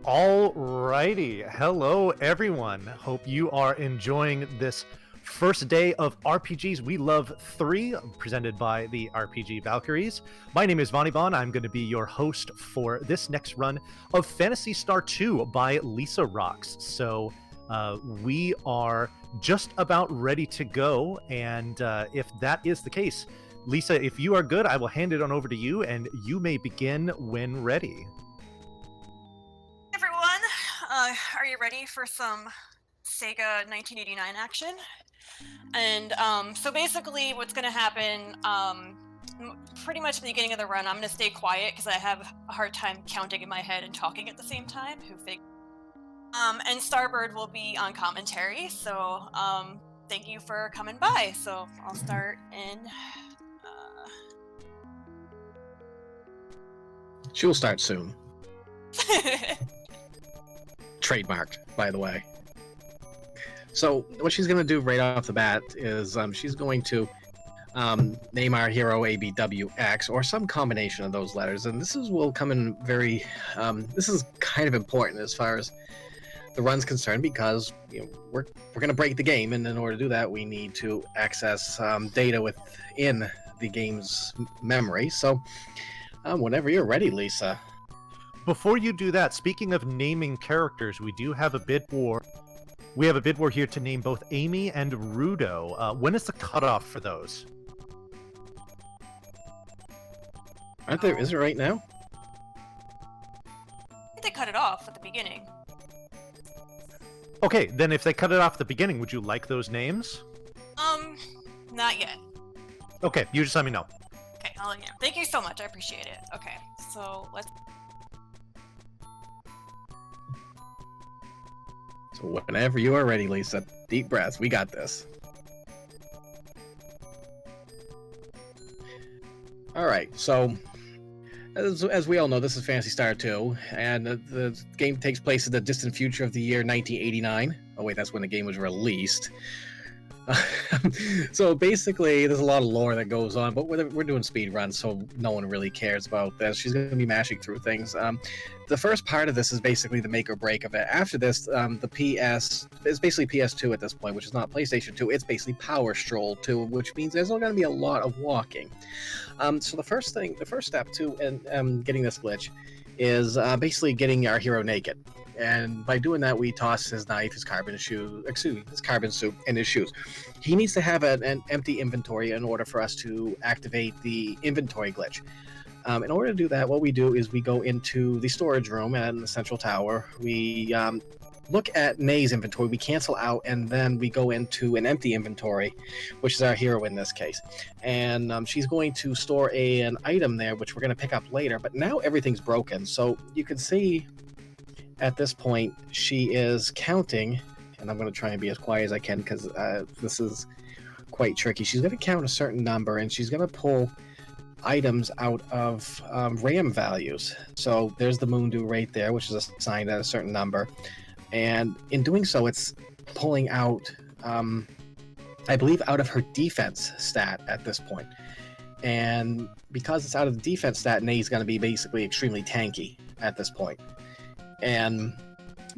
Alrighty, hello everyone. Hope you are enjoying this first day of RPGs We Love 3, presented by the RPG Valkyries. My name is Vaughn. I'm going to be your host for this next run of Phantasy Star 2 by Lisa Rocks. So we are just about ready to go, and if that is the case, Lisa, if you are good, I will hand it on over to you, and you may begin when ready. Everyone, are you ready for some Sega 1989 action? And so basically what's going to happen, pretty much at the beginning of the run, I'm going to stay quiet because I have a hard time counting in my head and talking at the same time. And Starbird will be on commentary, so thank you for coming by. So I'll start in... She'll start soon. Trademarked, by the way. So what she's going to do right off the bat is she's going to name our hero ABWX, or some combination of those letters, and will come in very... this is kind of important as far as the run's concerned, because we're going to break the game, and in order to do that, we need to access data within the game's memory. So whenever you're ready, Lisa. Before you do that, speaking of naming characters, we do have a bid war. We have a bid war here to name both Amy and Rudo. When is the cutoff for those? Aren't there? Is it right now? I think they cut it off at the beginning. Okay, then if they cut it off at the beginning, would you like those names? Not yet. Okay, you just let me know. Okay, I'll let you know. Thank you so much, I appreciate it. Okay, so let's... So whenever you are ready, Lisa, deep breaths. We got this. All right. So, as we all know, this is Phantasy Star 2, and the game takes place in the distant future of the year 1989. Oh wait, that's when the game was released. So basically, there's a lot of lore that goes on, but we're doing speed runs, so no one really cares about this. She's going to be mashing through things. The first part of this is basically the make or break of it. After this, the PS is basically PS2 at this point, which is not PlayStation 2. It's basically Power Stroll 2, which means there's going to be a lot of walking. So the first step to getting this glitch is basically getting our hero naked. And by doing that, we toss his knife, his carbon suit, and his shoes. He needs to have an empty inventory in order for us to activate the inventory glitch. In order to do that, what we do is we go into the storage room in the central tower. We look at Nay's inventory, we cancel out, and then we go into an empty inventory, which is our hero in this case. And she's going to store an item there, which we're going to pick up later, but now everything's broken. So you can see at this point, she is counting, and I'm going to try and be as quiet as I can because this is quite tricky. She's going to count a certain number, and she's going to pull items out of RAM values. So there's the Moondew right there, which is assigned at a certain number. And in doing so, it's pulling out, I believe, out of her defense stat at this point. And because it's out of the defense stat, Nay's going to be basically extremely tanky at this point.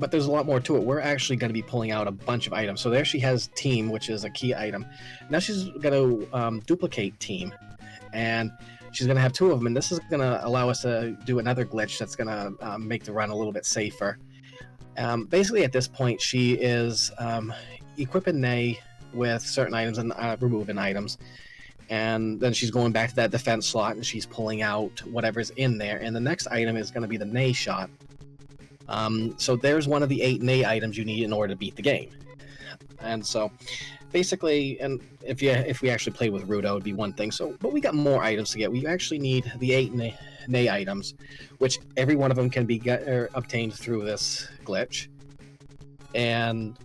But there's a lot more to it. We're actually going to be pulling out a bunch of items. So there she has Team, which is a key item. Now she's going to duplicate Team, and she's going to have two of them, and this is going to allow us to do another glitch that's going to make the run a little bit safer. Basically, at this point, she is equipping Nay with certain items and removing items. And then she's going back to that defense slot, and she's pulling out whatever's in there. And the next item is going to be the Nay shot. So there's one of the 8 Nay items you need in order to beat the game. And so basically, and if we actually played with Rudo, it would be one thing. So, but we got more items to get. We actually need the 8 Nay items, which every one of them can be obtained through this glitch. And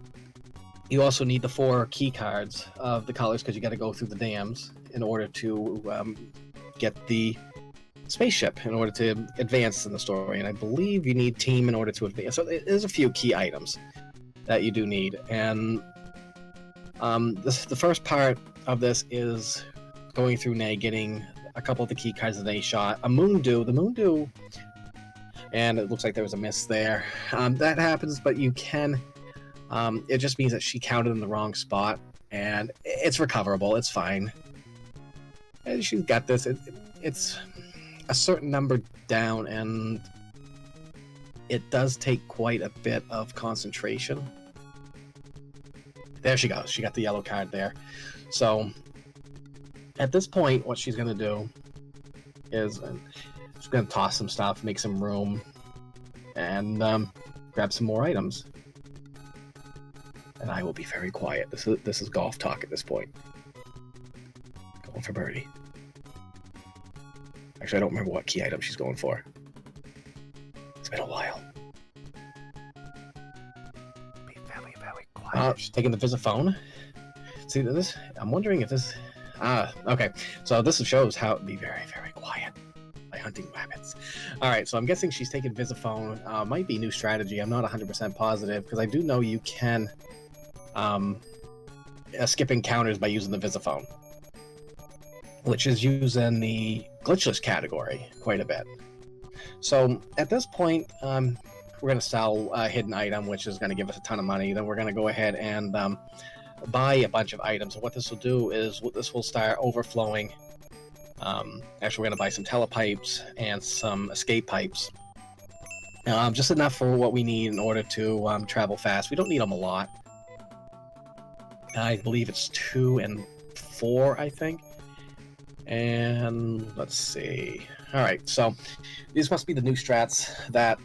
you also need the 4 key cards of the colors, because you got to go through the dams in order to get the spaceship in order to advance in the story. And I believe you need Team in order to advance. So there's a few key items that you do need. And the first part of this is going through Nay, getting a couple of the key cards that they shot. A Moondew. The Moondew and it looks like there was a miss there. That happens, but you can. It just means that she counted in the wrong spot, and it's recoverable. It's fine. And she's got this. It's a certain number down, and it does take quite a bit of concentration. There she goes. She got the yellow card there. So at this point, what she's going to do is she's going to toss some stuff, make some room, and grab some more items. And I will be very quiet. This is golf talk at this point. Going for birdie. Actually, I don't remember what key item she's going for. It's been a while. Be very, very quiet. She's taking the Visiphone. See this? I'm wondering if this. Okay. So this shows how to be very, very quiet by hunting rabbits. All right. So I'm guessing she's taking Visiphone. Might be new strategy. I'm not 100% positive because I do know you can skip encounters by using the Visiphone, which is used in the glitchless category quite a bit. So at this point, we're going to sell a hidden item, which is going to give us a ton of money. Then we're going to go ahead and buy a bunch of items. And what this will do is this will start overflowing. Actually, we're going to buy some telepipes and some escape pipes. Just enough for what we need in order to travel fast. We don't need them a lot. I believe it's 2 and 4, I think. And let's see. All right, so these must be the new strats that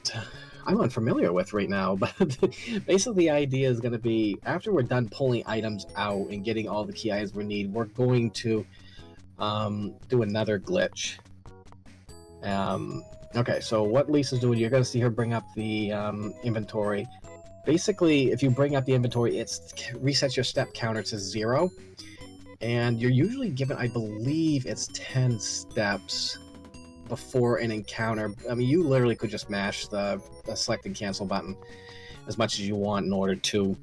I'm unfamiliar with right now. But basically, the idea is going to be after we're done pulling items out and getting all the key items we need, we're going to do another glitch. Okay, so what Lisa's doing, you're going to see her bring up the inventory. Basically, if you bring up the inventory, it resets your step counter to 0. And you're usually given, I believe it's 10 steps before an encounter. I mean, you literally could just mash the select and cancel button as much as you want in order to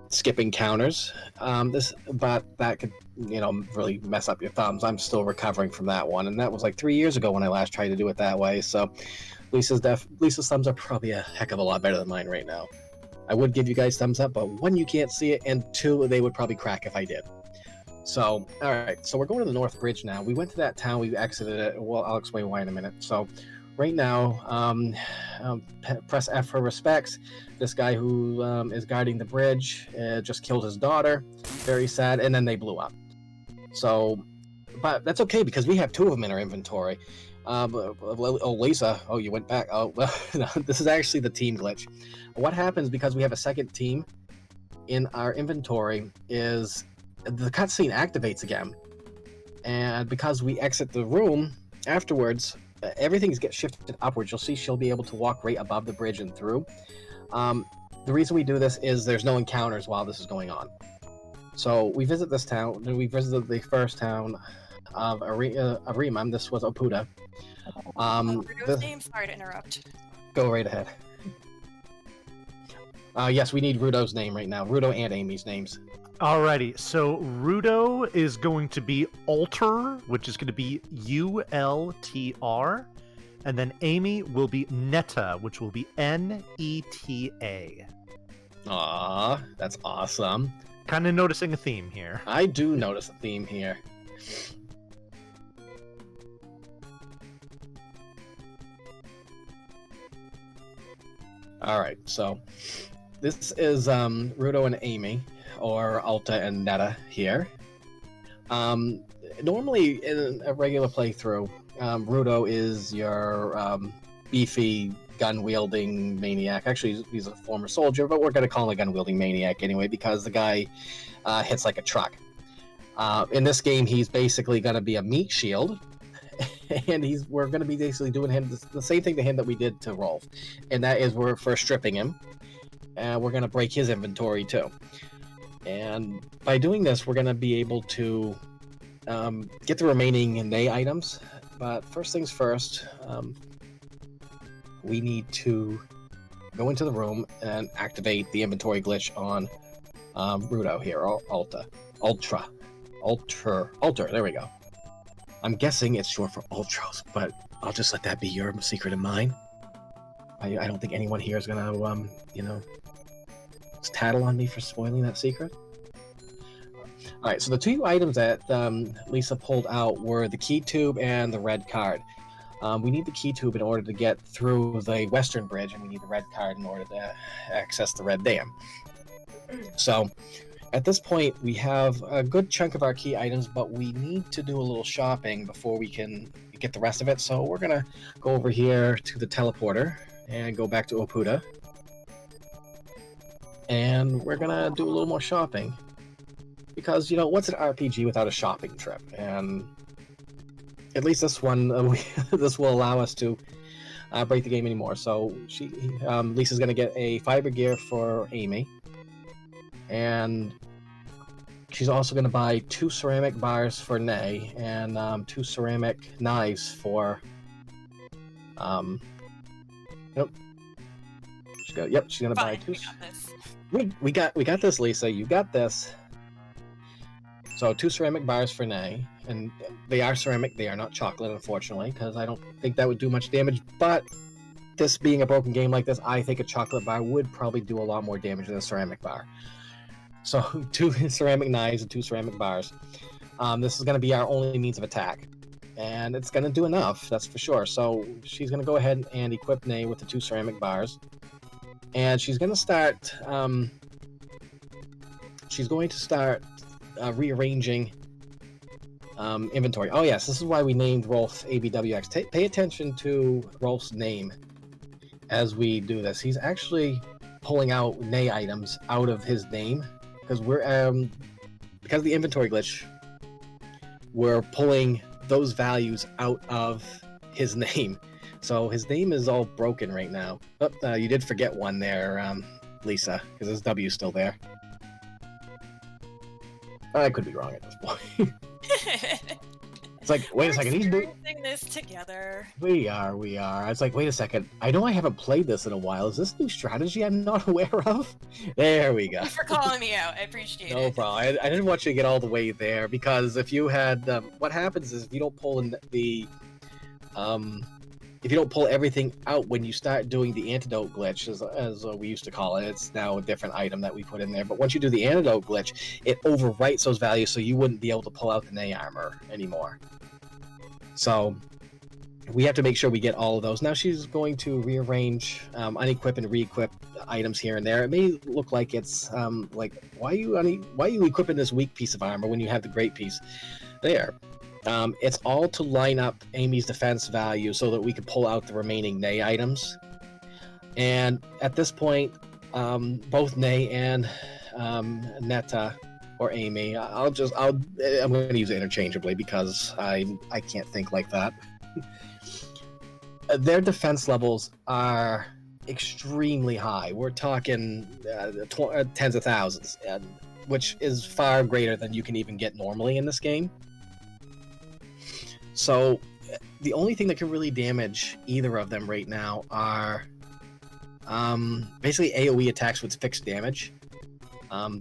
skip encounters. But that could, really mess up your thumbs. I'm still recovering from that one, and that was like 3 years ago when I last tried to do it that way. So Lisa's thumbs are probably a heck of a lot better than mine right now. I would give you guys thumbs up, but 1, you can't see it, and 2, they would probably crack if I did. So, all right, so we're going to the North Bridge now. We went to that town, we exited it. Well, I'll explain why in a minute. So, right now, press F for respects. This guy who is guarding the bridge just killed his daughter. Very sad, and then they blew up. So, but that's okay because we have 2 of them in our inventory. Lisa, you went back. Oh, well, no, this is actually the team glitch. What happens because we have a second team in our inventory is the cutscene activates again, and because we exit the room afterwards, everything gets shifted upwards. You'll see she'll be able to walk right above the bridge and through. The reason we do this is there's no encounters while this is going on. So we visit this town, and we visited the first town of Arima. This was Opuda. Name? Sorry to interrupt. Go right ahead. Yes, we need Rudo's name right now. Rudo and Amy's names. Alrighty, so Rudo is going to be Alter, which is going to be ULTR, and then Amy will be Neta, which will be NETA. Aw, that's awesome. Kind of noticing a theme here. I do notice a theme here. Alright, so this is Rudo and Amy, or Alta and Neta here. Normally in a regular playthrough, Rudo is your beefy gun-wielding maniac. Actually, he's a former soldier, but we're going to call him a gun-wielding maniac anyway because the guy hits like a truck. In this game, he's basically going to be a meat shield, and we're going to be basically doing him the same thing to him that we did to Rolf, and that is we're first stripping him, and we're going to break his inventory too. And by doing this, we're going to be able to get the remaining Nay items. But first things first, we need to go into the room and activate the inventory glitch on Rudo here, Alter. There we go. I'm guessing it's short for Ultros, but I'll just let that be your secret of mine. I don't think anyone here is gonna, tattle on me for spoiling that secret. All right, so the two items that Lisa pulled out were the key tube and the red card. We need the key tube in order to get through the western bridge, and we need the red card in order to access the red dam. So, at this point, we have a good chunk of our key items, but we need to do a little shopping before we can get the rest of it. So we're gonna go over here to the teleporter and go back to Opuda. And we're gonna do a little more shopping. Because, what's an RPG without a shopping trip? And at least this one, this will allow us to break the game anymore. So Lisa's gonna get a fiber gear for Amy. And she's also going to buy 2 ceramic bars for Nay and 2 ceramic knives for. Yep. She's going to buy 2. We got this, Lisa. You got this. So 2 ceramic bars for Nay, and they are ceramic. They are not chocolate, unfortunately, because I don't think that would do much damage. But this being a broken game like this, I think a chocolate bar would probably do a lot more damage than a ceramic bar. So 2 ceramic knives and 2 ceramic bars. This is going to be our only means of attack. And it's going to do enough, that's for sure. So she's going to go ahead and equip Nay with the 2 ceramic bars. And she's going to start... rearranging inventory. Oh yes, this is why we named Rolf ABWX. Pay attention to Rolf's name as we do this. He's actually pulling out Nay items out of his name. Because because of the inventory glitch, we're pulling those values out of his name. So his name is all broken right now. Oh, you did forget one there, Lisa, because his W is still there. I could be wrong at this point. It's like, wait a second, he's doing this together. We are. It's like, wait a second. I know I haven't played this in a while. Is this new strategy I'm not aware of? There we go. Thanks for calling me out. I appreciate it. No problem. I didn't want you to get all the way there because if you had, what happens is if you don't pull in if you don't pull everything out when you start doing the antidote glitch, as we used to call it, it's now a different item that we put in there. But once you do the antidote glitch, it overwrites those values, so you wouldn't be able to pull out the Nay armor anymore. So we have to make sure we get all of those. Now she's going to rearrange, unequip and re-equip items here and there. It may look like it's like, why are you equipping this weak piece of armor when you have the great piece there? It's all to line up Amy's defense value so that we can pull out the remaining Nay items. And at this point, both Nay and Netta or Amy, I'm going to use it interchangeably because I can't think like that. Their defense levels are extremely high. We're talking tens of thousands, which is far greater than you can even get normally in this game. So the only thing that can really damage either of them right now are basically AoE attacks with fixed damage.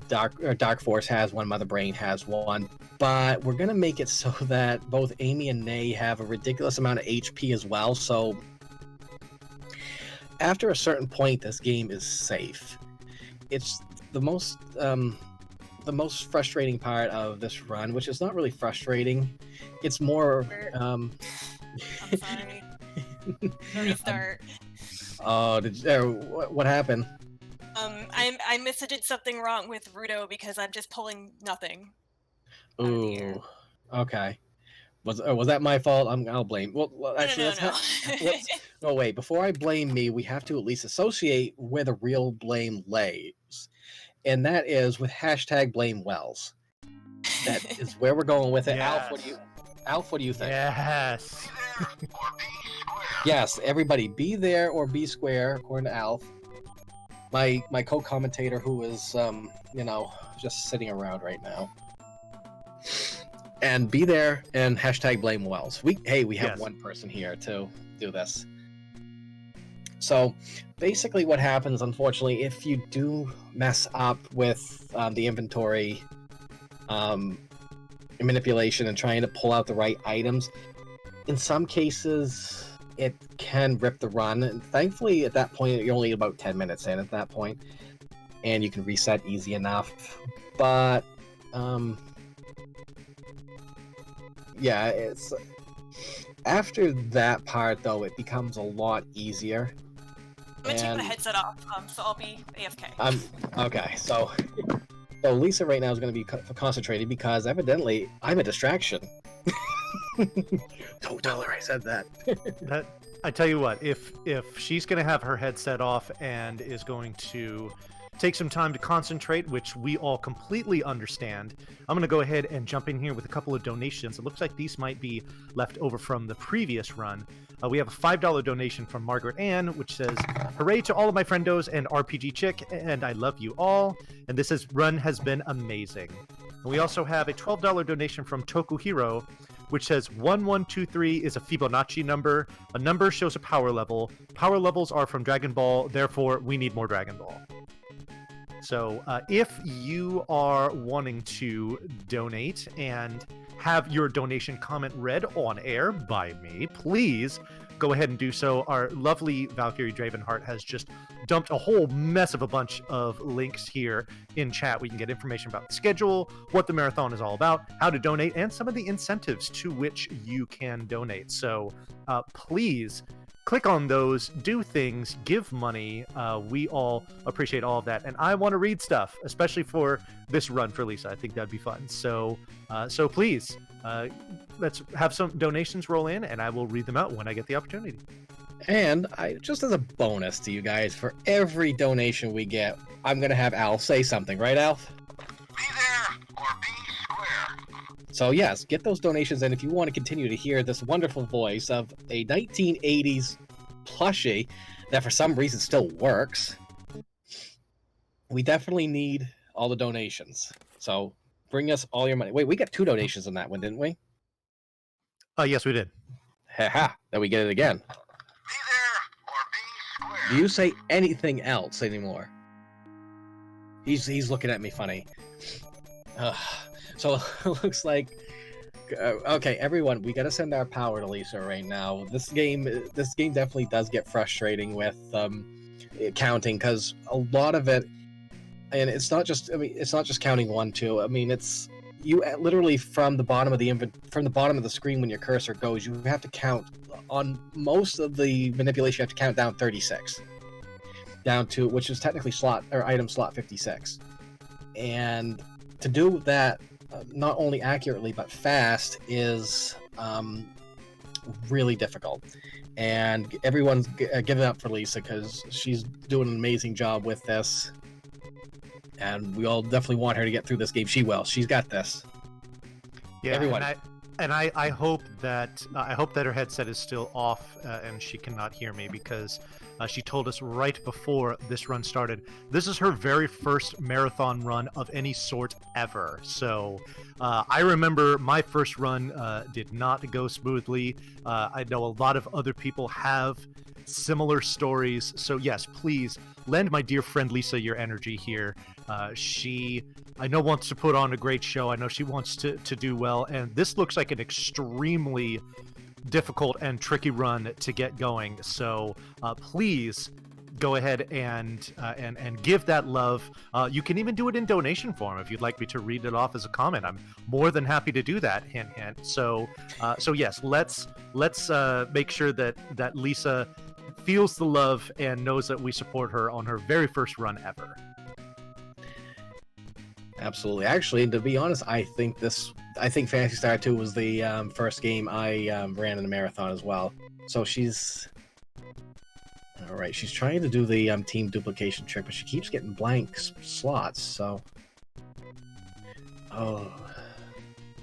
Dark Force has one, Mother Brain has one, but we're gonna make it so that both Amy and Nay have a ridiculous amount of HP as well. So after a certain point, this game is safe. It's the most frustrating part of this run, which is not really frustrating. It's more. I'm sorry. Restart. What happened? I did something wrong with Rudo because I'm just pulling nothing. Ooh. Okay. Was that my fault? I'll blame. Well actually, no, wait. Before I blame me, we have to at least associate where the real blame lays, and that is with hashtag blame Wells. That is where we're going with it. Yes. Alf, what do you think? Yes. Yes, everybody, be there or be square, according to Alf. My co-commentator who is just sitting around right now. And be there and hashtag blame Wells. We have Yes. one person here to do this. So basically what happens, unfortunately, if you do mess up with the inventory manipulation and trying to pull out the right items, in some cases it can rip the run. And thankfully, at that point, you're only about 10 minutes in at that point, and you can reset easy enough. But yeah, it's after that part though, it becomes a lot easier. I'm gonna take my headset off, so I'll be AFK. Okay, so Lisa right now is going to be concentrating because evidently I'm a distraction. Don't tell her I said that. I tell you what, if she's going to have her headset off and is going to take some time to concentrate, which we all completely understand, I'm going to go ahead and jump in here with a couple of donations. It looks like these might be left over from the previous run. We have a $5 donation from Margaret Ann, which says, "Hooray to all of my friendos and RPG Chick, and I love you all. And this run has been amazing." And we also have a $12 donation from Tokuhiro, which says 1123 is a Fibonacci number. A number shows a power level. Power levels are from Dragon Ball, therefore we need more Dragon Ball. So if you are wanting to donate and have your donation comment read on air by me, please go ahead and do so. Our lovely Valkyrie Dravenheart has just dumped a whole mess of a bunch of links here in chat. We can get information about the schedule, what the marathon is all about, how to donate, and some of the incentives to which you can donate. So please click on those, do things, give money. We all appreciate all of that. And I want to read stuff, especially for this run for Lisa. I think that'd be fun. So please, let's have some donations roll in, and I will read them out when I get the opportunity. And just as a bonus to you guys, for every donation we get, I'm going to have Alf say something. Right, Alf? Be there or be square. So yes, get those donations, and if you want to continue to hear this wonderful voice of a 1980s plushie that for some reason still works, we definitely need all the donations. So bring us all your money. Wait, we got 2 donations on that one, didn't we? Yes, we did. Ha! Then we get it again. Be there or be square. Do you say anything else anymore? He's looking at me funny. So it looks like okay, everyone, we gotta send our power to Lisa right now. This game definitely does get frustrating with counting, because a lot of it, and it's not just counting 1, 2. I mean, it's you literally from the bottom of the screen when your cursor goes, you have to count. On most of the manipulation, you have to count down 36, down to which is technically item slot 56, and to do that not only accurately but fast is really difficult. And everyone's giving up for Lisa because she's doing an amazing job with this, and we all definitely want her to get through this game. She will. She's got this. Yeah, everyone. And I hope that her headset is still off and she cannot hear me, because she told us right before this run started, this is her very first marathon run of any sort ever. So I remember my first run did not go smoothly. I know a lot of other people have similar stories. So yes, please lend my dear friend Lisa your energy here. She, I know, wants to put on a great show. I know she wants to do well, and this looks like an extremely difficult and tricky run to get going. So please go ahead and give that love. You can even do it in donation form if you'd like me to read it off as a comment. I'm more than happy to do that. Hint, hint. So yes, let's make sure that Lisa feels the love and knows that we support her on her very first run ever. Absolutely. Actually, to be honest, I think Phantasy Star 2 was the first game I ran in a marathon as well. So she's all right. She's trying to do the team duplication trick, but she keeps getting blank slots. So, I'm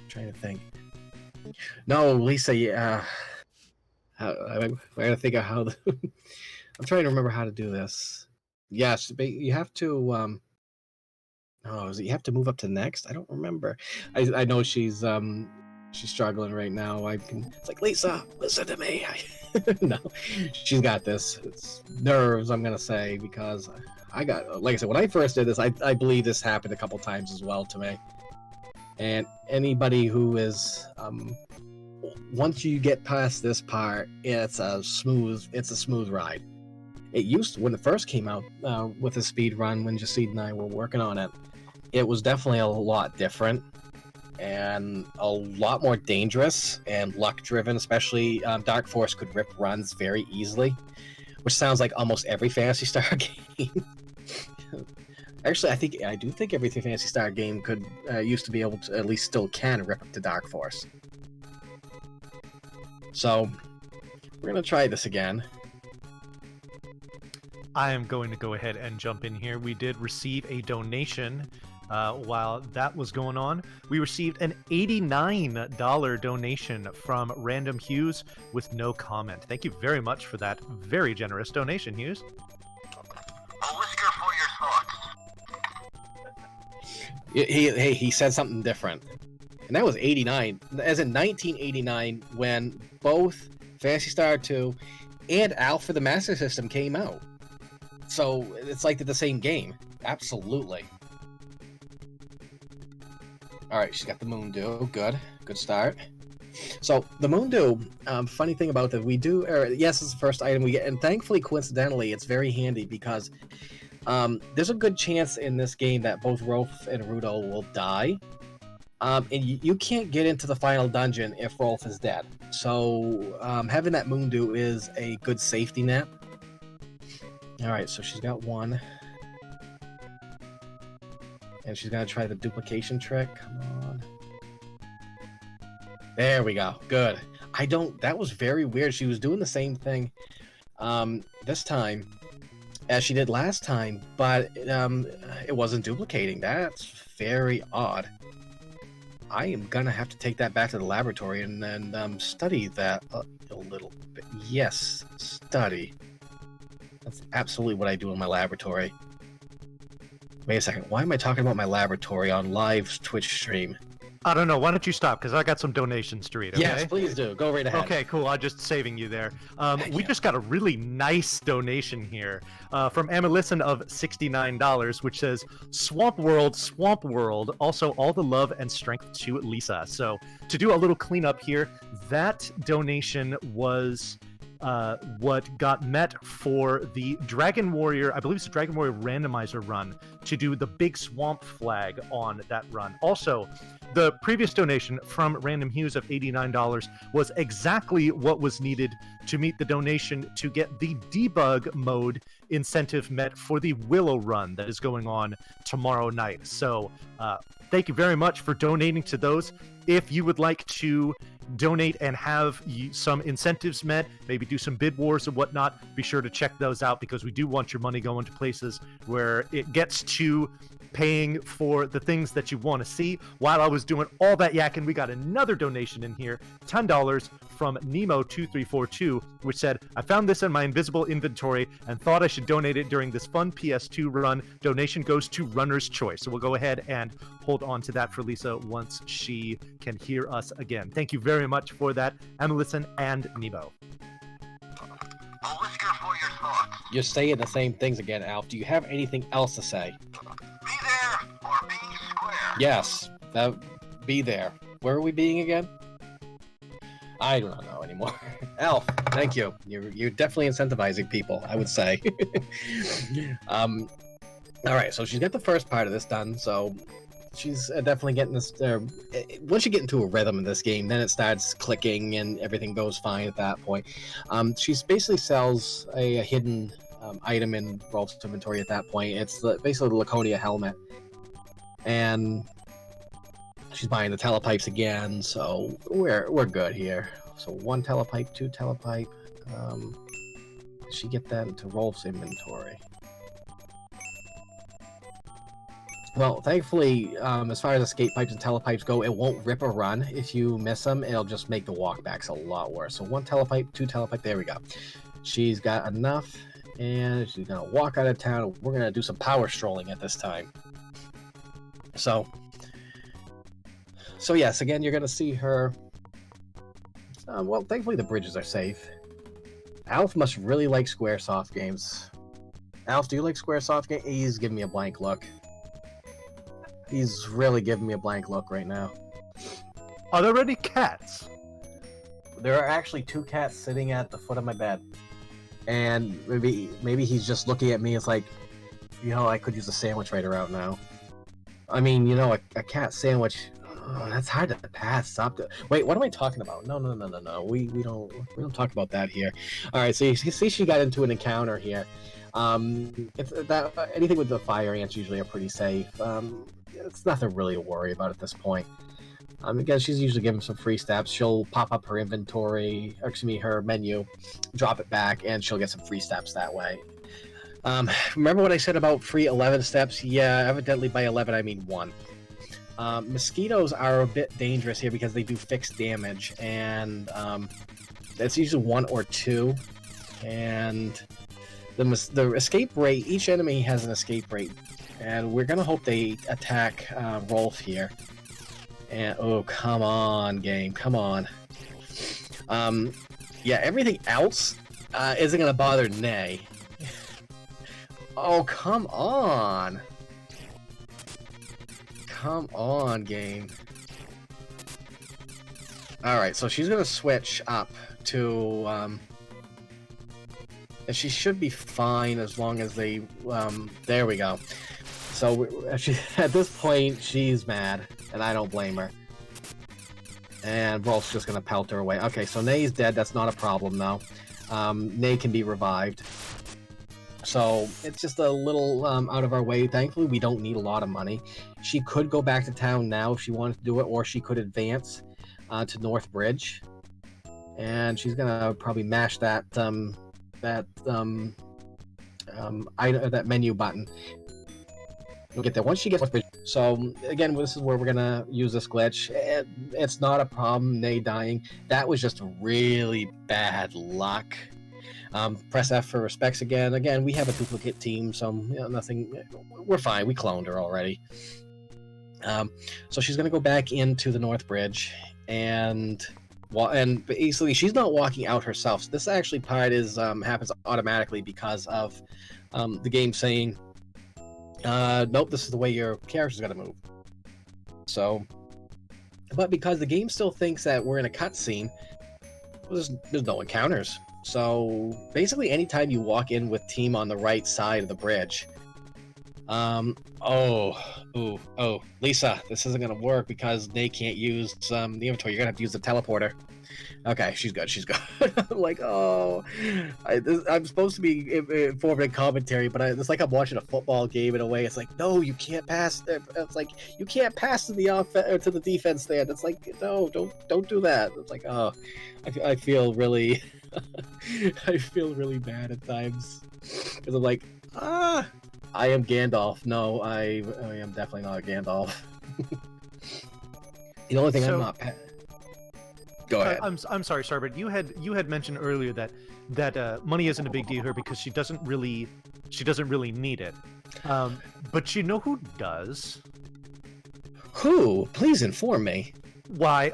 trying to think. No, Lisa. Yeah. I gotta think of how. I'm trying to remember how to do this. Yes, you have to. Is it you have to move up to next? I don't remember. I know she's struggling right now. It's like, Lisa, listen to me. No, she's got this. It's nerves, I'm gonna say, because like I said, when I first did this, I believe this happened a couple times as well to me. And anybody who is once you get past this part, it's a smooth ride. It used to, when it first came out with the speed run, when Jacid and I were working on it, it was definitely a lot different and a lot more dangerous and luck driven. Especially Dark Force could rip runs very easily, which sounds like almost every Phantasy Star game. Actually, I do think every Phantasy Star game could used to be able to, at least still can, rip up to Dark Force. So we're gonna try this again. I am going to go ahead and jump in here. We did receive a donation while that was going on. We received an $89 donation from Random Hughes with no comment. Thank you very much for that very generous donation, Hughes. A whisker for your thoughts. He said something different. And that was 89, as in 1989, when both Phantasy Star 2 and Alpha for the Master System came out. So it's like they're the same game. Absolutely. Alright, she's got the Moondew. Good start. So the Moondew, funny thing about that, we do, yes, it's the first item we get, and thankfully, coincidentally, it's very handy because there's a good chance in this game that both Rolf and Rudo will die. And you can't get into the final dungeon if Rolf is dead. So having that Moondew is a good safety net. Alright, so she's got one. And she's gonna try the duplication trick. Come on. There we go. Good. That was very weird. She was doing the same thing this time as she did last time, but it wasn't duplicating. That's very odd. I am gonna have to take that back to the laboratory and then study that a little bit. Yes, study. That's absolutely what I do in my laboratory. Wait a second, why am I talking about my laboratory on live Twitch stream? I don't know. Why don't you stop? Because I got some donations to read, okay? Yes, please do. Go right ahead. Okay, cool. I'm just saving you there. We just got a really nice donation here from Amelison of $69, which says, Swamp World, also all the love and strength to Lisa. So to do a little cleanup here, that donation was what got met for the Dragon Warrior, I believe it's the Dragon Warrior randomizer run, to do the big swamp flag on that run. Also, the previous donation from Random Hughes of $89 was exactly what was needed to meet the donation to get the debug mode incentive met for the Willow run that is going on tomorrow night. So thank you very much for donating to those. If you would like to donate and have some incentives met, maybe do some bid wars and whatnot, be sure to check those out, because we do want your money going to places where it gets to paying for the things that you want to see. While I was doing all that yakking, we got another donation in here, $10 from Nemo2342, which said, I found this in my invisible inventory and thought I should donate it during this fun PS2 run. Donation goes to Runner's Choice. So we'll go ahead and hold on to that for Lisa once she can hear us again. Thank you very much for that, Amelison and Nemo. A whisker for your thoughts. You're saying the same things again, Alf. Do you have anything else to say? Be there or be square. Yes, be there. Where are we being again? I don't know anymore. Alf, thank you. You're definitely incentivizing people, I would say. All right, so she's got the first part of this done, so she's definitely getting this. Once you get into a rhythm in this game, then it starts clicking and everything goes fine at that point. She basically sells a hidden item in Rolf's inventory at that point. It's basically the Laconia helmet, and she's buying the telepipes again, so we're good here. So 1 telepipe, 2 telepipe. Did she get that into Rolf's inventory? Well, thankfully, as far as escape pipes and telepipes go, it won't rip a run if you miss them. It'll just make the walkbacks a lot worse. So 1 telepipe, 2 telepipe, there we go. She's got enough, and she's gonna walk out of town. We're gonna do some power strolling at this time. So yes, again, you're gonna see her. Well, thankfully the bridges are safe. Alf must really like Squaresoft games. Alf, do you like Squaresoft games? He's giving me a blank look. He's really giving me a blank look right now. Are there any cats? there are actually 2 cats sitting at the foot of my bed, and maybe he's just looking at me. It's like, I could use a sandwich right around now. I mean, a cat sandwich. Oh, that's hard to pass up. Wait, what am I talking about? No. We don't talk about that here. All right, so you see, she got into an encounter here. Anything with the fire ants usually are pretty safe. It's nothing really to worry about at this point. Again, she's usually given some free steps. She'll pop up her inventory, or excuse me, her menu, drop it back, and she'll get some free steps that way. Remember what I said about free 11 steps? Yeah, evidently by 11 I mean 1. Mosquitoes are a bit dangerous here because they do fixed damage, and it's usually 1 or 2. And the escape rate, each enemy has an escape rate, and we're gonna hope they attack Rolf here. And oh, come on, game, come on. Yeah, everything else isn't gonna bother Nay. Oh, come on. Come on, game. Alright, so she's gonna switch up to, and she should be fine as long as they, there we go. So, at this point, she's mad, and I don't blame her. And Rolf's just gonna pelt her away. Okay, so Nay's dead, that's not a problem, though. Nay can be revived. So it's just a little out of our way. Thankfully, we don't need a lot of money. She could go back to town now if she wanted to do it, or she could advance to North Bridge, and she's gonna probably mash that menu button. We'll get there once she gets North Bridge. So again, this is where we're gonna use this glitch. It's not a problem. Nay dying. That was just really bad luck. Press F for respects again. Again, we have a duplicate team, so nothing. We're fine. We cloned her already. So she's gonna go back into the North Bridge, and basically she's not walking out herself. So this actually part is happens automatically because of the game saying, nope, this is the way your character's gonna move. So, but because the game still thinks that we're in a cutscene, there's no encounters. So basically anytime you walk in with team on the right side of the bridge, Lisa, this isn't gonna work because they can't use the inventory. You're gonna have to use the teleporter. Okay, she's good. I'm like, I'm supposed to be informing commentary, but it's like I'm watching a football game in a way. It's like, no, you can't pass. It's like you can't pass to the to the defense stand. It's like, no, don't do that. It's like, oh, I feel really, I feel really bad at times because I'm like, I am Gandalf. No, I am definitely not Gandalf. The only thing I'm not. Go ahead. I'm sorry, Starbird. You had mentioned earlier that money isn't a big deal here because she doesn't really need it. But you know who does? Who? Please inform me. Why,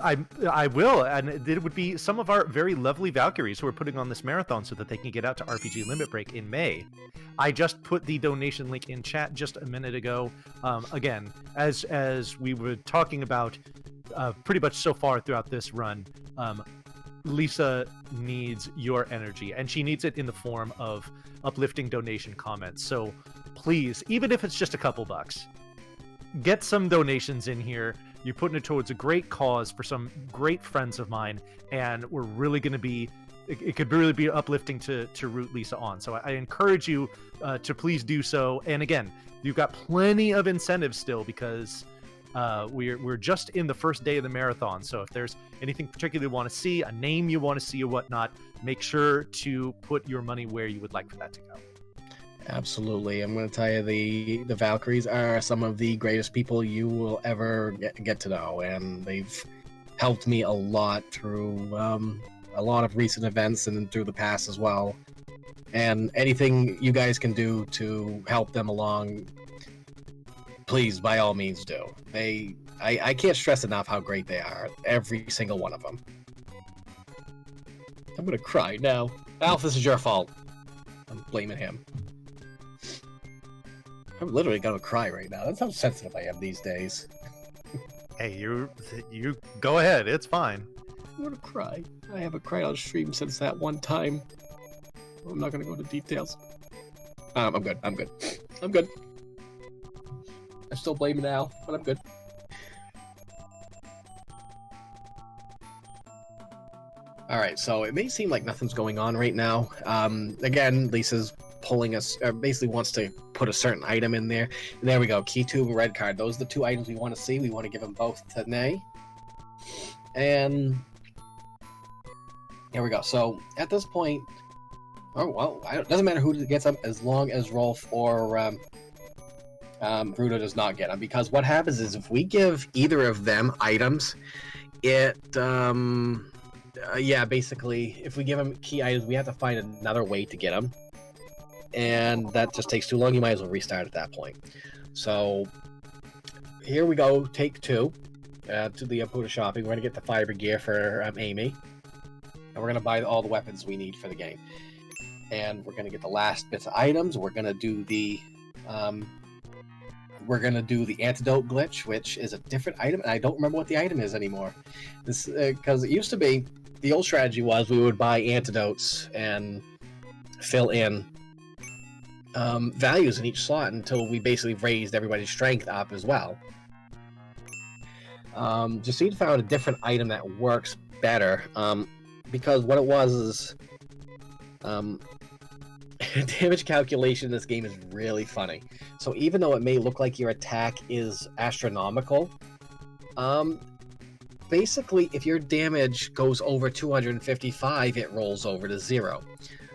I will, and it would be some of our very lovely Valkyries who are putting on this marathon so that they can get out to RPG Limit Break in May. I just put the donation link in chat just a minute ago. Again, as we were talking about pretty much so far throughout this run, Lisa needs your energy, and she needs it in the form of uplifting donation comments. So please, even if it's just a couple bucks, get some donations in here. You're putting it towards a great cause for some great friends of mine, and we're really going to be, it could really be uplifting to root Lisa on. So I encourage you to please do so. And again, you've got plenty of incentives still because we're just in the first day of the marathon. So if there's anything particular you want to see, a name you want to see or whatnot, make sure to put your money where you would like for that to go. Absolutely. I'm going to tell you, the Valkyries are some of the greatest people you will ever get to know, and they've helped me a lot through a lot of recent events and through the past as well. And anything you guys can do to help them along, please, by all means, do. I can't stress enough how great they are, every single one of them. I'm going to cry now. Alf, this is your fault. I'm blaming him. I'm literally gonna cry right now. That's how sensitive I am these days. Hey, you go ahead. It's fine. I'm gonna cry. I haven't cried on stream since that one time. I'm not gonna go into details. I'm good. I'm good. I'm good. I'm still blaming Al, but I'm good. Alright, so it may seem like nothing's going on right now. Again, Lisa's pulling us, basically wants to put a certain item in there. And there we go, key tube, red card. Those are the two items we want to see. We want to give them both to Nay. And here we go. So at this point, oh well, it doesn't matter who gets them as long as Rolf or Ruda does not get them. Because what happens is if we give either of them items, it yeah, basically, if we give them key items, we have to find another way to get them. And that just takes too long. You might as well restart at that point. So, here we go. Take 2 to the Apuda shopping. We're going to get the fiber gear for Amy. And we're going to buy all the weapons we need for the game. And we're going to get the last bits of items. We're going to do the... antidote glitch, which is a different item, and I don't remember what the item is anymore. This because it used to be, the old strategy was we would buy antidotes and fill in values in each slot until we basically raised everybody's strength up as well. Jacine found a different item that works better, because what it was is damage calculation in this game is really funny. So even though it may look like your attack is astronomical, basically if your damage goes over 255, it rolls over to 0.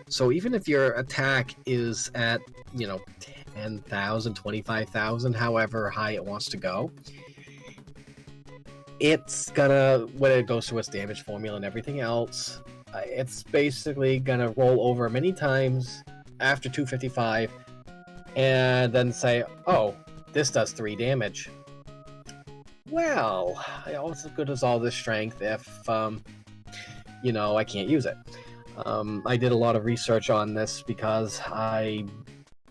So even if your attack is at, 10,000, 25,000, however high it wants to go, it's gonna, when it goes through its damage formula and everything else, it's basically gonna roll over many times after 255 and then say, oh, this does 3 damage. Well, it's as good as all this strength if, I can't use it. I did a lot of research on this because I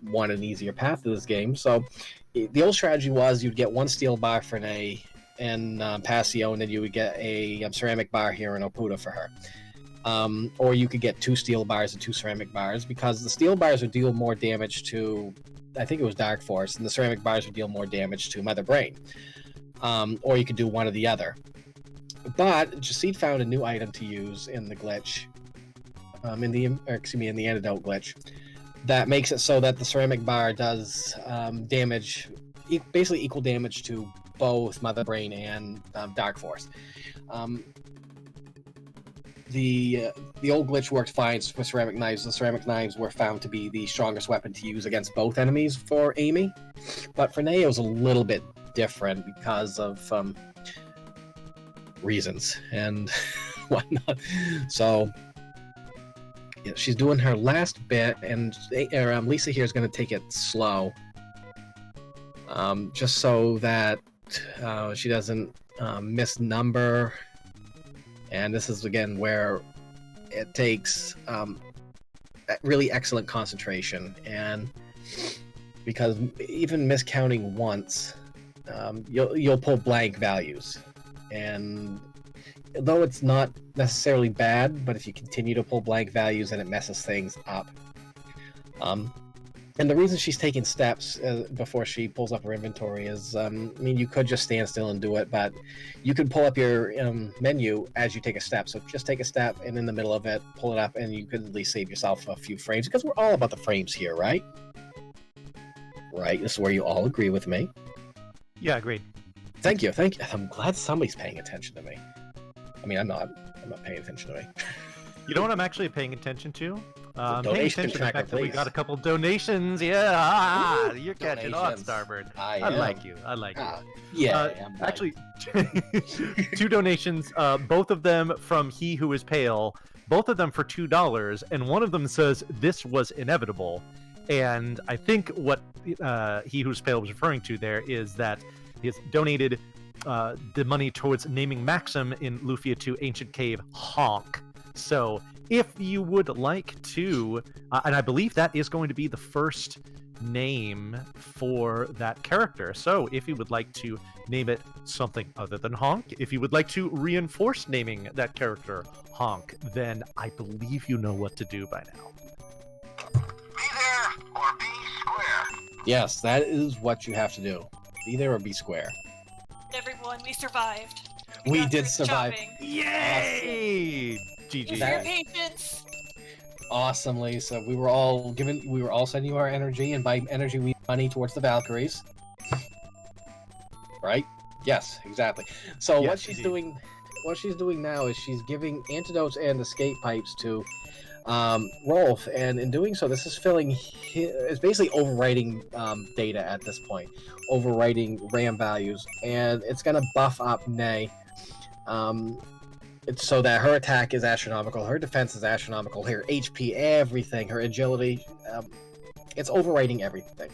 want an easier path to this game. So the old strategy was you'd get 1 steel bar for Nay and Passio, and then you would get a ceramic bar here in Apuda for her. Or you could get 2 steel bars and 2 ceramic bars, because the steel bars would deal more damage to, I think it was Dark Force, and the ceramic bars would deal more damage to Mother Brain. Or you could do one or the other. But Jacide found a new item to use in the glitch, in the antidote glitch, that makes it so that the ceramic bar does damage, basically equal damage to both Mother Brain and Dark Force. The old glitch worked fine for ceramic knives. The ceramic knives were found to be the strongest weapon to use against both enemies for Amy. But for Nay, it was a little bit different because of reasons and whatnot. So yeah, she's doing her last bit, and Lisa here is going to take it slow, just so that she doesn't misnumber. And this is, again, where it takes really excellent concentration. And because even miscounting once, you'll pull blank values. And though it's not necessarily bad, but if you continue to pull blank values, then it messes things up. And the reason she's taking steps before she pulls up her inventory is, you could just stand still and do it, but you could pull up your menu as you take a step. So just take a step, and in the middle of it, pull it up, and you could at least save yourself a few frames, because we're all about the frames here, right? Right, this is where you all agree with me. Yeah, agreed. Thank you. I'm glad somebody's paying attention to me. I'm not paying attention to me. You know what I'm actually paying attention to? Paying donation attention to the tracker, fact that we please. got a couple donations. Yeah, Ooh, you're catching on, donations. Starbird. I I am. like you. I like you. Yeah, I'm right. Actually, 2 donations, both of them from He Who Is Pale, both of them for $2, and one of them says, "This was inevitable." And I think what He Who's Pale was referring to there is that he has donated the money towards naming Maxim in Lufia 2 Ancient Cave Honk. So if you would like to, and I believe that is going to be the first name for that character. So if you would like to name it something other than Honk, if you would like to reinforce naming that character Honk, then I believe you know what to do by now. Be there or be square. Yes, that is what you have to do. Be there or be square. Everyone, we survived. We got did through survive. shopping. Yay! Thank you GG. for your patience. Awesome, Lisa. We were all sending you our energy, and by energy we mean money towards the Valkyries. Right? Yes, exactly. So Yes, what she's indeed. doing now is she's giving antidotes and escape pipes to Rolf, and in doing so, this is it's basically overwriting data at this point, overwriting RAM values, and it's gonna buff up Nay. It's so that her attack is astronomical, her defense is astronomical, her HP, everything, her agility, it's overwriting everything.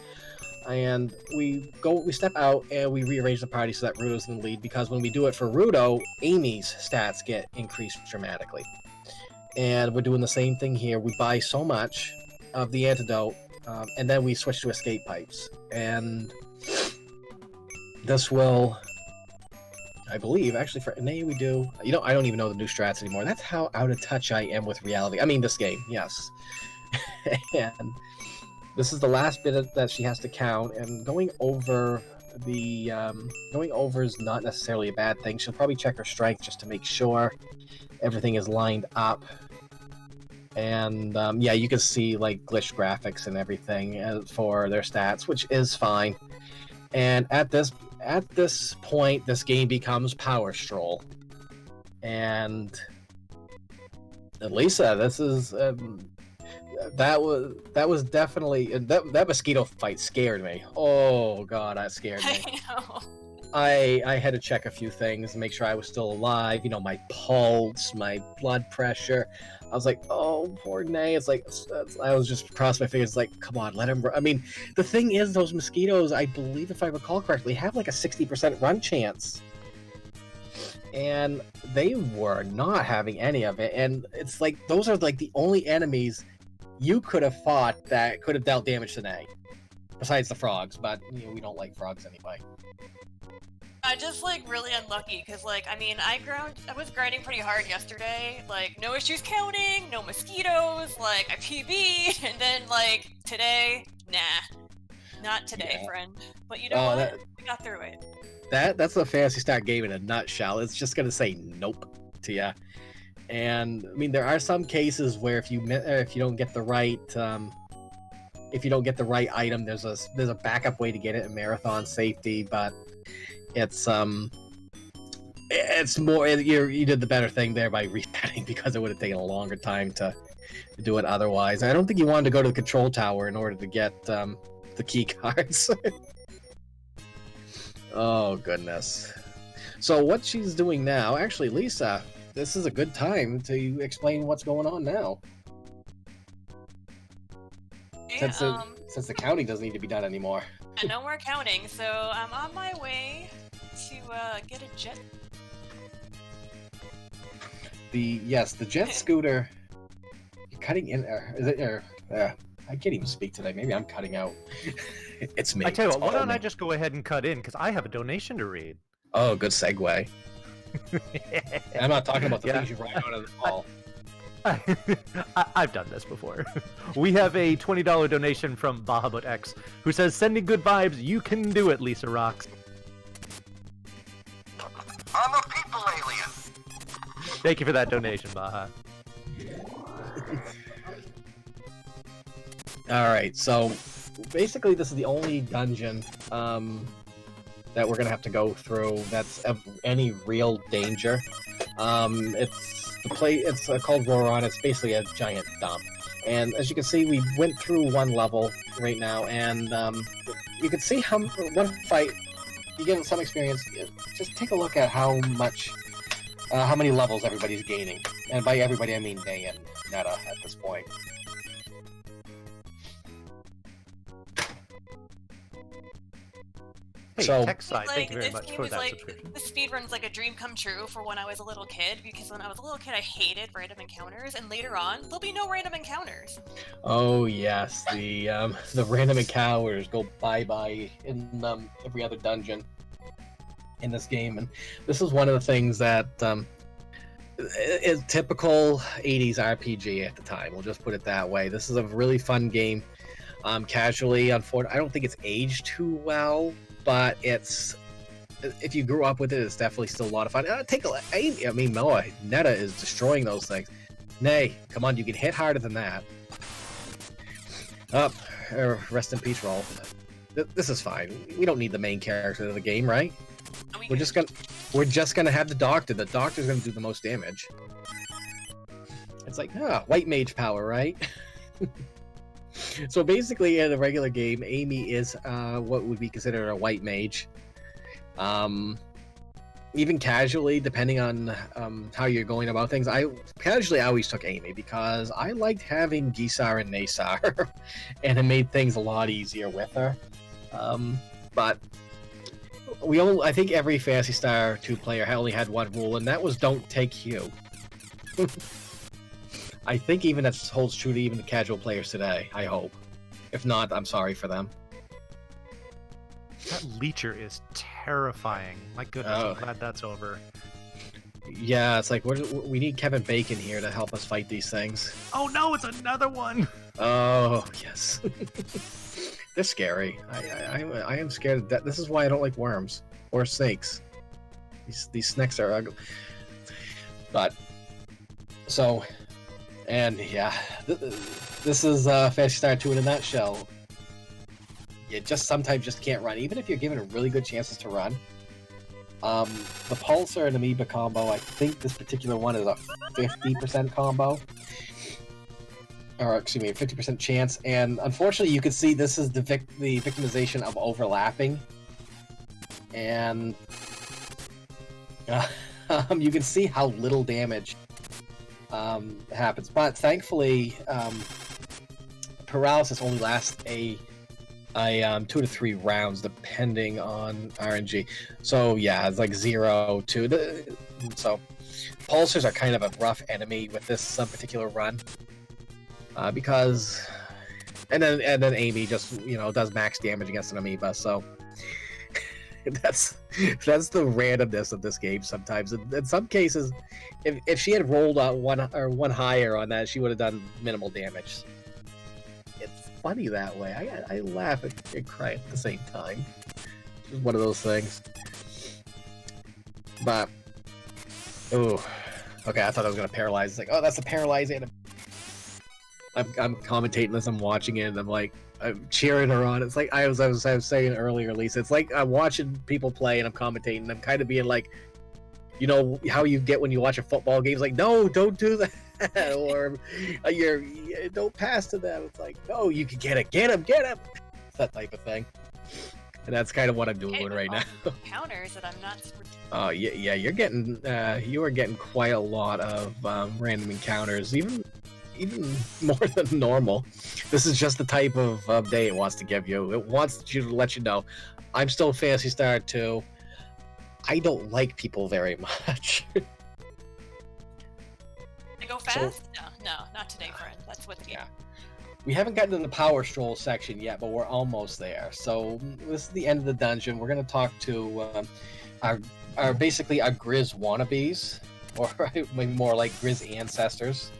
And we step out and we rearrange the party so that Rudo's in the lead, because when we do it for Rudo, Amy's stats get increased dramatically. And we're doing the same thing here. We buy so much of the antidote, and then we switch to escape pipes. And this will, I believe, actually for Nay we do. I don't even know the new strats anymore. That's how out of touch I am with reality. I mean, this game, yes. And this is the last bit that she has to count, and going over is not necessarily a bad thing. She'll probably check her strength just to make sure everything is lined up. And yeah, you can see like glitch graphics and everything for their stats, which is fine. And at this point, this game becomes Power Stroll. And Lisa, this is that was definitely that mosquito fight scared me. Oh god, that scared me. I know. I had to check a few things, make sure I was still alive. My pulse, my blood pressure. I was like, oh, poor Nay. It's like, I was just crossing my fingers, like, come on, let him. I mean, the thing is, those mosquitoes, I believe, if I recall correctly, have like a 60% run chance. And they were not having any of it. And it's like, those are like the only enemies you could have fought that could have dealt damage to Nay. Besides the frogs, but we don't like frogs anyway. I just really unlucky because I was grinding pretty hard yesterday. No issues counting, no mosquitoes. I PB, and then today, nah, not today, Yeah. friend. But you know what? We got through it. That's the Phantasy Star game in a nutshell. It's just gonna say nope to you. And I mean, there are some cases where if you don't get the right item, there's a backup way to get it in marathon safety, but it's more you did the better thing there by resetting, because it would have taken a longer time to do it otherwise. I don't think you wanted to go to the control tower in order to get the key cards. Oh goodness. So what she's doing now, actually, Lisa, this is a good time to explain what's going on now. Yeah, Since the counting doesn't need to be done anymore. and no more counting, so I'm on my way to get a jet. The jet scooter. You're cutting in. I can't even speak today. Maybe I'm cutting out. It's me. I tell you It's what, why all don't I me. just go ahead and cut in, because I have a donation to read. Oh, good segue. I'm not talking about the Yeah. things you write out of the call. I've done this before. We have a $20 donation from Bahamut X, who says, "Sending good vibes. You can do it, Lisa rocks." I'm a people alien. Thank you for that donation, Baha. All right, so basically, this is the only dungeon that we're gonna have to go through that's of any real danger. It's called Roron. It's basically a giant dump, and as you can see, we went through one level right now, and you can see how one fight you get some experience. Just take a look at how many levels everybody's gaining, and by everybody I mean Nay and Netta at this point. Hey, So- tech side, thank Like, you very this much game for was that like subscription. the speed run's like a dream come true for when I was a little kid, because when I was a little kid I hated random encounters, and later on there'll be no random encounters. Oh yes, the random encounters go bye-bye in every other dungeon in this game, and this is one of the things that is typical 80s RPG at the time. We'll just put it that way. This is a really fun game. Casually, unfortunately, I don't think it's aged too well, but if you grew up with it, it's definitely still a lot of fun. I mean, Noah, Netta is destroying those things. Nay, come on, you can hit harder than that. Up, rest in peace, Rolf. This is fine. We don't need the main character of the game, right? And we We're just gonna have the doctor. The doctor's gonna do the most damage. It's like, white mage power, right? So basically, in a regular game, Amy is what would be considered a white mage. Even casually, depending on how you're going about things, I always took Amy because I liked having Gisar and Naysar, and it made things a lot easier with her. But I think every Phantasy Star 2 player only had one rule, and that was don't take Hugh. I think even that holds true to even the casual players today, I hope. If not, I'm sorry for them. That Leecher is terrifying. My goodness, Oh. I'm glad that's over. Yeah, it's like we need Kevin Bacon here to help us fight these things. Oh no, it's another one! Oh, yes. They're scary. I am scared of that. This is why I don't like worms or snakes. These snakes are ugly. But, so, and yeah, this is Phantasy Star 2 in a nutshell. You sometimes just can't run, even if you're given really good chances to run. The Pulsar and Amoeba combo, I think this particular one is a 50% combo. Or, excuse me, a 50% chance. And unfortunately, you can see this is the victimization of overlapping. And you can see how little damage happens. But thankfully, paralysis only lasts a 2 to 3 rounds depending on RNG. So yeah, it's like 0 to so pulsars are kind of a rough enemy with this particular run because and then Amy just does max damage against an amoeba. So that's the randomness of this game. Sometimes in some cases, if she had rolled one higher on that, she would have done minimal damage. It's funny that way. I laugh and cry at the same time. It's one of those things. But okay, I thought I was gonna paralyze. It's like, oh, that's a paralyzing. I'm commentating this. I'm watching it, and I'm cheering her on. It's like I was saying earlier, Lisa. It's like I'm watching people play, and I'm commentating. And I'm kind of being like, how you get when you watch a football game. It's like, no, don't do that. Or don't pass to them. It's like, no, you can get him. It's that type of thing. And that's kind of what I'm doing right now. Counters that I'm not. Oh yeah, you are getting quite a lot of random encounters, even more than normal. This is just the type of day it wants to give you. It wants you to let you know, I'm still Phantasy Star 2. I don't like people very much. I go fast? No, not today, friend. That's what the game. Yeah. We haven't gotten to the Power Stroll section yet, but we're almost there. So this is the end of the dungeon. We're going to talk to our basically our Grizz wannabes, or maybe more like Grizz ancestors.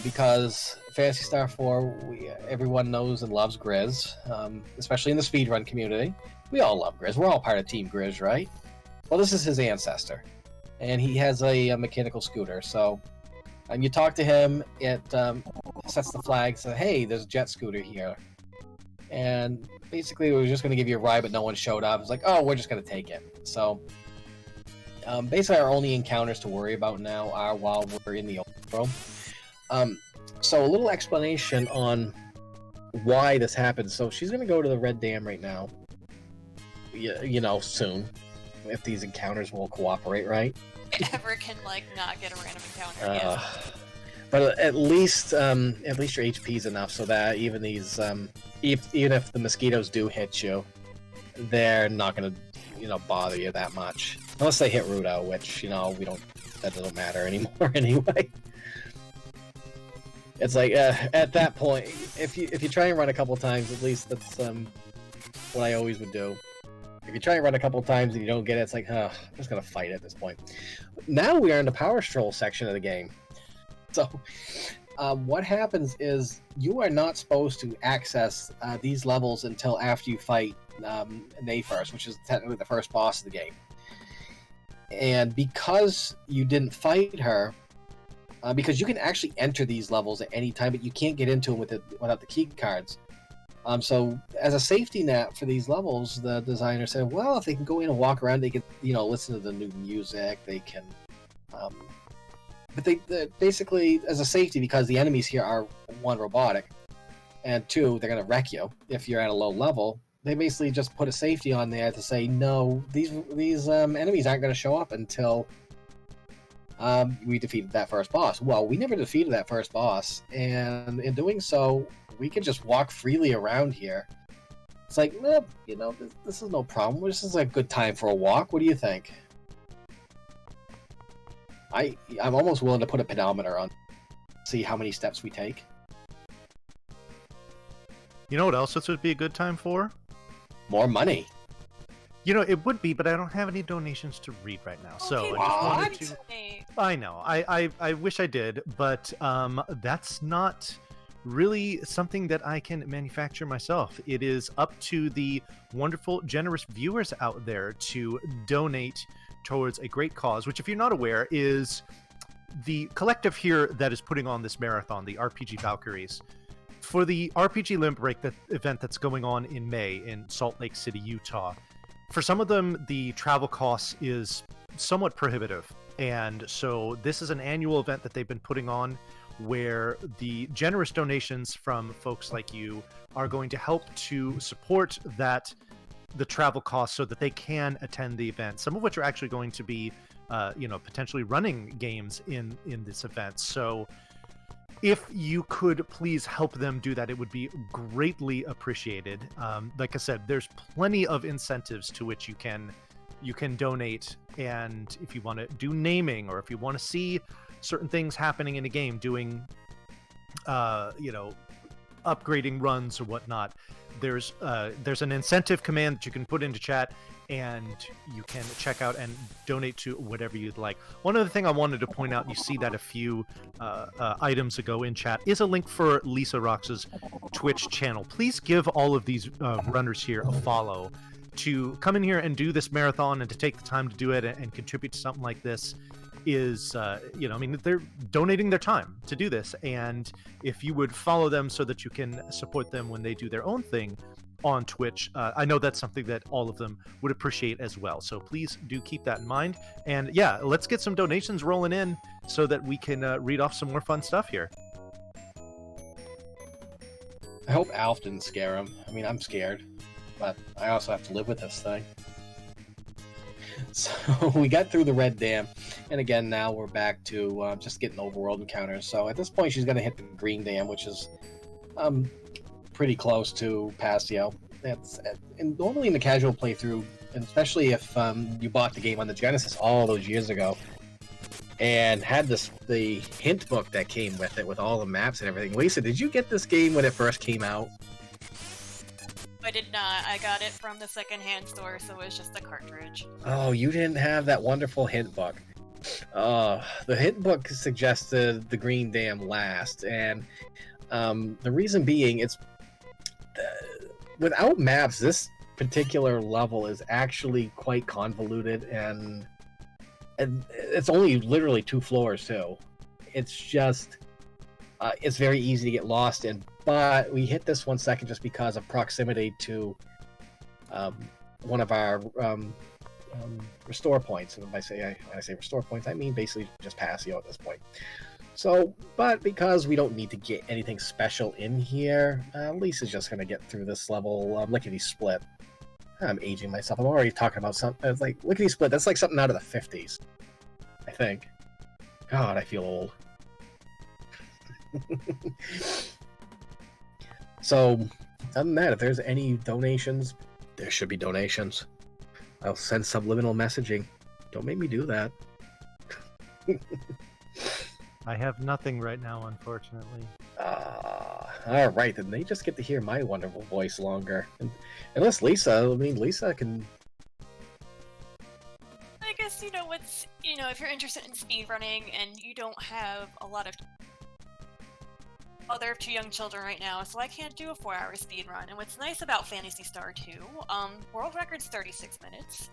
Because Phantasy Star 4, everyone knows and loves Grizz, especially in the speedrun community. We all love Grizz. We're all part of Team Grizz, right? Well, this is his ancestor, and he has a mechanical scooter. So, you talk to him, it sets the flag, says, hey, there's a jet scooter here. And basically, we were just going to give you a ride, but no one showed up. It's like, oh, we're just going to take it. So, basically, our only encounters to worry about now are while we're in the open world. So a little explanation on why this happened. So she's going to go to the Red Dam right now. Soon. If these encounters will cooperate, right? Ever can not get a random encounter. Yes. But at least your HP is enough so that even these, even if the mosquitoes do hit you, they're not gonna, bother you that much unless they hit Rudo, which that doesn't matter anymore anyway. It's like at that point, if you try and run a couple times, at least that's what I always would do. If you try and run a couple times and you don't get it, it's like, I'm just gonna fight at this point. Now we are in the Power Stroll section of the game. So, what happens is you are not supposed to access these levels until after you fight Nayfirst, which is technically the first boss of the game. And because you didn't fight her, because you can actually enter these levels at any time, but you can't get into them without the key cards. So as a safety net for these levels, the designer said, well, if they can go in and walk around, they can, listen to the new music, they can, but they basically, as a safety, because the enemies here are, one, robotic, and two, they're going to wreck you if you're at a low level, they basically just put a safety on there to say, no, these enemies aren't going to show up until we defeated that first boss. Well, we never defeated that first boss, and in doing so, we can just walk freely around here. It's like, this is no problem. This is a good time for a walk. What do you think? I'm almost willing to put a pedometer on, see how many steps we take. You know what else this would be a good time for? More money. It would be, but I don't have any donations to read right now. So Okay, I just wanted to. Hey, I know. I wish I did, but that's not really something that I can manufacture myself. It is up to the wonderful, generous viewers out there to donate towards a great cause, which, if you're not aware, is the collective here that is putting on this marathon, the RPG Valkyries. For the RPG Limit Break event that's going on in May in Salt Lake City, Utah, for some of them, the travel cost is somewhat prohibitive. And so this is an annual event that they've been putting on where the generous donations from folks like you are going to help to support the travel costs so that they can attend the event, some of which are actually going to be potentially running games in this event. So if you could please help them do that, it would be greatly appreciated. Like I said, there's plenty of incentives to which you can donate, and if you want to do naming, or if you want to see certain things happening in a game, doing upgrading runs or whatnot, there's an incentive command that you can put into chat, and you can check out and donate to whatever you'd like. One other thing I wanted to point out, and you see that a few items ago in chat, is a link for Lisa Rox's Twitch channel. Please give all of these runners here a follow. To come in here and do this marathon and to take the time to do it and contribute to something like this is, they're donating their time to do this. And if you would follow them so that you can support them when they do their own thing on Twitch, I know that's something that all of them would appreciate as well. So please do keep that in mind. And yeah, let's get some donations rolling in so that we can read off some more fun stuff here. I hope Alf didn't scare him. I mean, I'm scared, but I also have to live with this thing. So we got through the Red Dam, and again, now we're back to just getting overworld encounters. So at this point, she's going to hit the Green Dam, which is pretty close to Passio. And normally in the casual playthrough, and especially if you bought the game on the Genesis all those years ago, and had the hint book that came with it, with all the maps and everything. Lisa, did you get this game when it first came out? I did not. I got it from the secondhand store, so it was just a cartridge. Oh, you didn't have that wonderful hint book. The hint book suggested the Green Dam last, and the reason being, it's without maps, this particular level is actually quite convoluted, and it's only literally 2 floors too. It's just it's very easy to get lost in. But we hit this one second just because of proximity to one of our restore points. And when I say restore points, I mean basically just Passio at this point. So, but because we don't need to get anything special in here, Lisa's just going to get through this level lickety-split. I'm aging myself. I'm already talking about something. It's like lickety-split. That's like something out of the 50s, I think. God, I feel old. So, other than that, if there's any donations, There should be donations. I'll send subliminal messaging. Don't make me do that. I have nothing right now, unfortunately. All right, then they just get to hear my wonderful voice longer. Unless Lisa, Lisa can... I guess, if you're interested in speedrunning and you don't have a lot of... Well, there are 2 young children right now, so I can't do a 4-hour speedrun. And what's nice about Phantasy Star 2, world record's 36 minutes.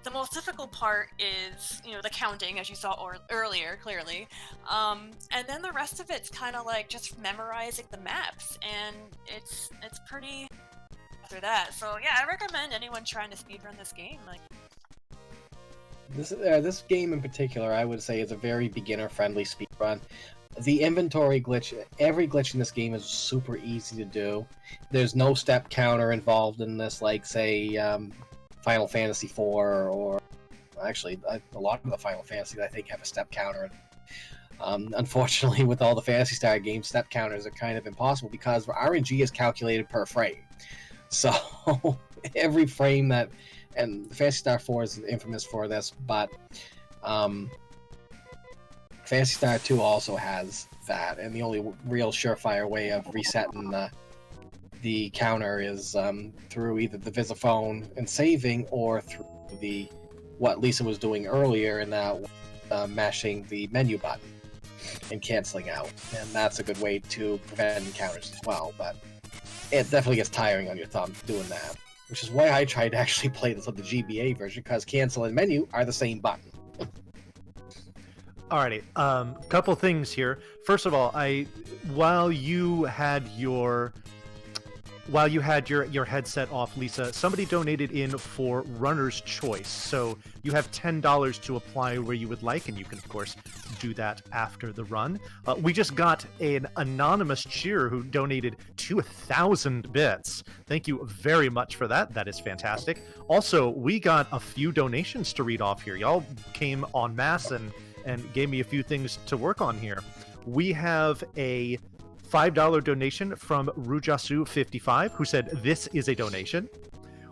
The most difficult part is, the counting, as you saw earlier, clearly. And then the rest of it's kind of like just memorizing the maps, and it's pretty after that. So yeah, I recommend anyone trying to speedrun this game. This game in particular, I would say, is a very beginner-friendly speedrun. The inventory glitch, every glitch in this game is super easy to do. There's no step counter involved in this, like, say, Final Fantasy IV, or actually, a lot of the Final Fantasies, I think, have a step counter. Unfortunately, with all the Phantasy Star games, step counters are kind of impossible because RNG is calculated per frame. So, every frame that... And Phantasy Star 4 is infamous for this, but Phantasy Star 2 also has that, and the only real surefire way of resetting the counter is through either the Visiphone and saving, or through what Lisa was doing earlier in that mashing the menu button and canceling out. And that's a good way to prevent encounters as well, but it definitely gets tiring on your thumb doing that. Which is why I tried to actually play this on the GBA version, because cancel and menu are the same button. Alrighty, couple things here. First of all, while you had your headset off, Lisa, somebody donated in for Runner's Choice. So you have $10 to apply where you would like, and you can, of course, do that after the run. We just got an anonymous cheer who donated 2,000 bits. Thank you very much for that. That is fantastic. Also, we got a few donations to read off here. Y'all came en masse and gave me a few things to work on here. We have a $5 donation from Rujasu55, who said, "This is a donation."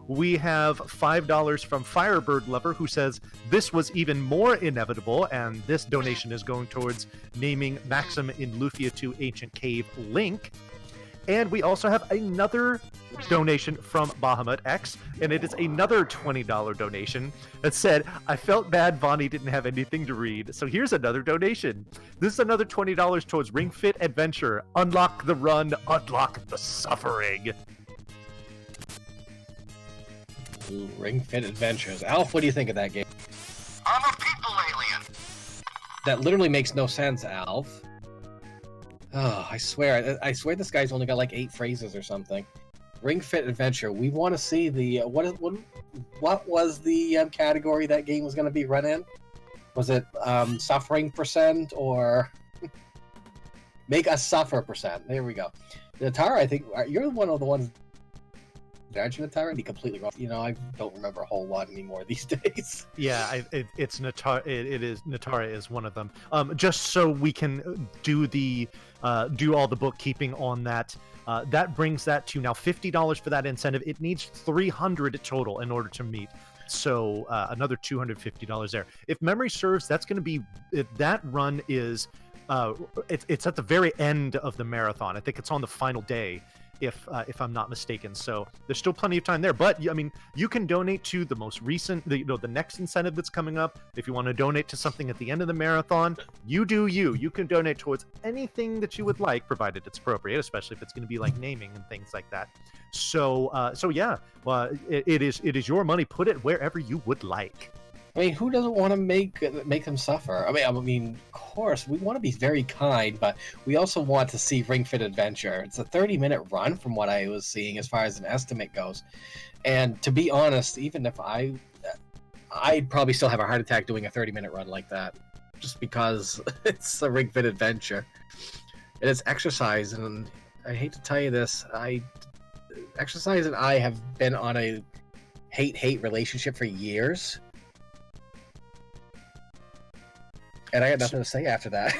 We have $5 from Firebird Lover, who says, "This was even more inevitable," and this donation is going towards naming Maxim in Lufia 2 Ancient Cave Link. And we also have another donation from Bahamut X, and it is another $20 donation that said, "I felt bad Vonnie didn't have anything to read, so here's another donation. This is another $20 towards Ring Fit Adventure. Unlock the run, unlock the suffering." Ooh, Ring Fit Adventures. Alf, what do you think of that game? I'm a people alien. That literally makes no sense, Alf. Oh, I swear this guy's only got like 8 phrases or something. Ring Fit Adventure. We want to see the what was the category that game was going to be run in? Was it suffering percent, or make us suffer percent? There we go. Natara, I think you're one of the ones. Aren't you, Natara? Be completely wrong. I don't remember a whole lot anymore these days. Yeah, it's Natara. It is Natara is one of them. Just so we can do all the bookkeeping on that. That brings that to now $50 for that incentive. It needs 300 total in order to meet. So another $250 there. If memory serves, that's going to be that run is. It's at the very end of the marathon. I think it's on the final day, if I'm not mistaken. So there's still plenty of time there. But I mean, you can donate to the most recent, the next incentive that's coming up. If you want to donate to something at the end of the marathon, you do you. You can donate towards anything that you would like, provided it's appropriate, especially if it's going to be like naming and things like that. So yeah, it is your money. Put it wherever you would like. I mean, who doesn't want to make them suffer? I mean, of course, we want to be very kind, but we also want to see Ring Fit Adventure. It's a 30-minute run from what I was seeing as far as an estimate goes. And to be honest, even if I'd probably still have a heart attack doing a 30-minute run like that, just because it's a Ring Fit Adventure. And it's exercise, and I hate to tell you this, Exercise and I have been on a hate-hate relationship for years. And I got nothing to say after that.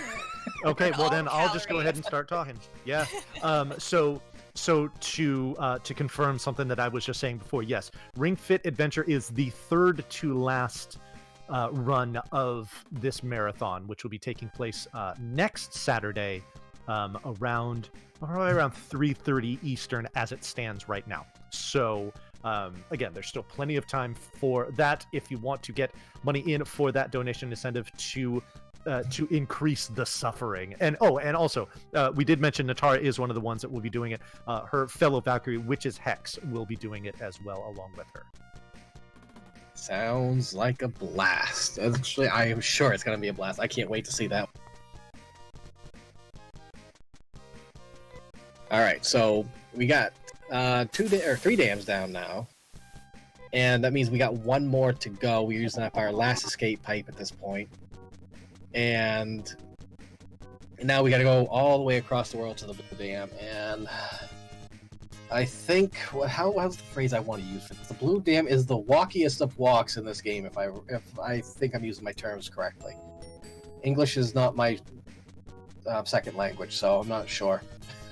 Okay, well then I'll just go ahead and start talking. Yeah. So So to confirm something that I was just saying before, yes, Ring Fit Adventure is the third to last run of this marathon, which will be taking place next Saturday around 3:30 Eastern as it stands right now. So again, there's still plenty of time for that if you want to get money in for that donation incentive to increase the suffering. And also we did mention Natara is one of the ones that will be doing it. Her fellow Valkyrie, Witch's Hex, will be doing it as well along with her. Sounds like a blast. Actually, I am sure it's going to be a blast. I can't wait to see that. All right, so we got 3 dams down now, and that means we got one more to go. We're using up our last escape pipe at this point, and now we got to go all the way across the world to the blue dam. And I think how's the phrase I want to use for this? The blue dam is the walkiest of walks in this game. If I think I'm using my terms correctly. English is not my second language, so I'm not sure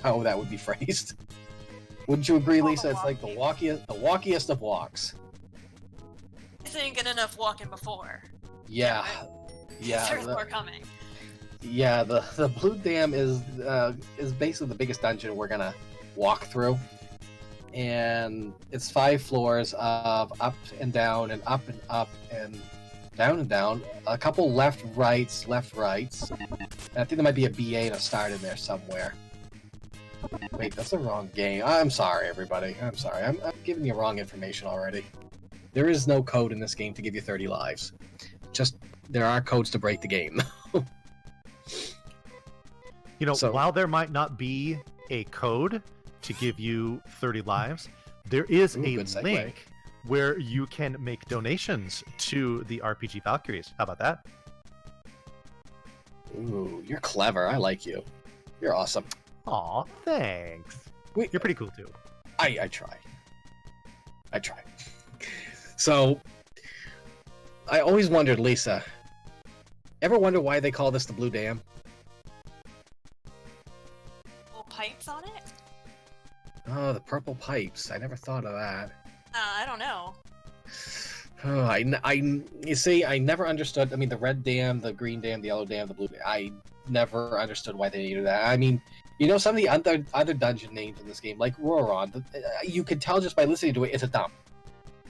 how that would be phrased. Wouldn't you agree, Lisa? It's like the walkiest of walks. This ain't good enough walking before. Yeah. There's more coming. Yeah, the blue dam is basically the biggest dungeon we're gonna walk through, and it's 5 floors of up and down and up and up and down and down. A couple left rights. And I think there might be a BA and a start in there somewhere. Wait, that's the wrong game. I'm sorry, everybody. I'm sorry. I'm giving you wrong information already. There is no code in this game to give you 30 lives. Just there are codes to break the game. You know, while there might not be a code to give you 30 lives, there is a link where you can make donations to the RPG Valkyries. How about that? Ooh, you're clever. I like you. You're awesome. Aw, thanks. You're pretty cool too. I try. So, I always wondered, Lisa, ever wonder why they call this the Blue Dam? Little pipes on it? Oh, the purple pipes. I never thought of that. I don't know. Oh, you see, I never understood. I mean, the red dam, the green dam, the yellow dam, the blue dam. I never understood why they needed that. I mean, you know, some of the other dungeon names in this game, like Roron, you could tell just by listening to it, it's a dump.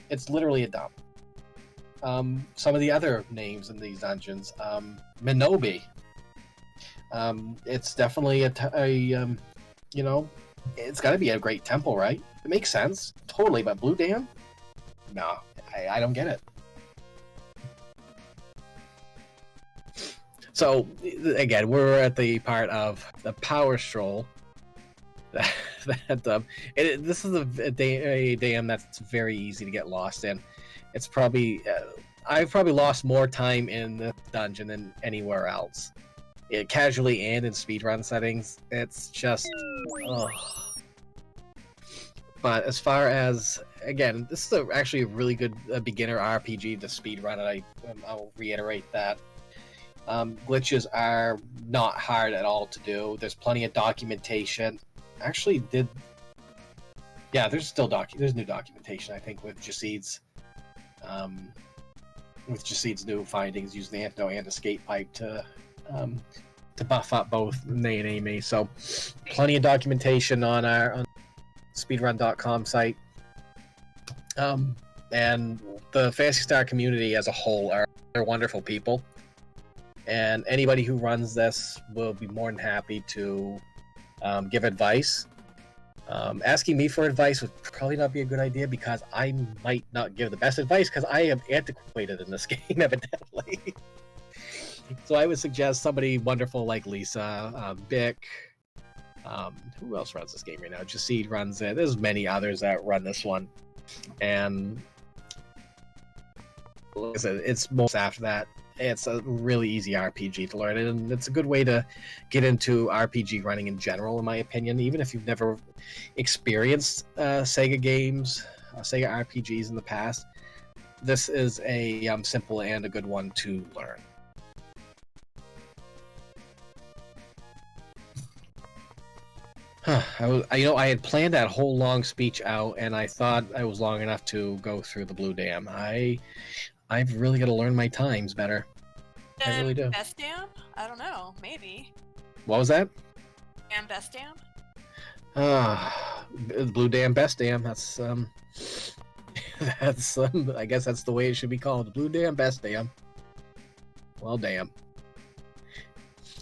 It's literally a dump. Some of the other names in these dungeons, Minobi. It's definitely you know, it's got to be a great temple, right? It makes sense, totally. But Blue Dam, no, I don't get it. So again, we're at the part of the Power Stroll. This is a dam that's very easy to get lost in. It's probably I've probably lost more time in the dungeon than anywhere else. Casually and in speedrun settings, it's just ugh. But as far as, again, this is actually a really good beginner RPG to speedrun, and I'll reiterate that. Glitches are not hard at all to do. There's plenty of documentation. Actually, there's new documentation, I think, with Jaceed's new findings using the antidote and escape pipe to buff up both Nay and Amy. So plenty of documentation on our speedrun.com site. And the Phantasy Star community as a whole they're wonderful people. And anybody who runs this will be more than happy to give advice. Asking me for advice would probably not be a good idea because I might not give the best advice because I am antiquated in this game, evidently. So I would suggest somebody wonderful like Lisa, Bick. Who else runs this game right now? Jaceed runs it. There's many others that run this one. And like I said, it's most after that. It's a really easy RPG to learn, and it's a good way to get into RPG running in general, in my opinion. Even if you've never experienced Sega games, Sega RPGs in the past, this is a simple and a good one to learn. I had planned that whole long speech out, and I thought I was long enough to go through the Blue Dam. I've really got to learn my times better. I really do. Best Dam? I don't know. Maybe. What was that? Dam Best Dam? Blue Dam, Best Dam. That's that's I guess that's the way it should be called. Blue Dam, Best Dam. Well, damn.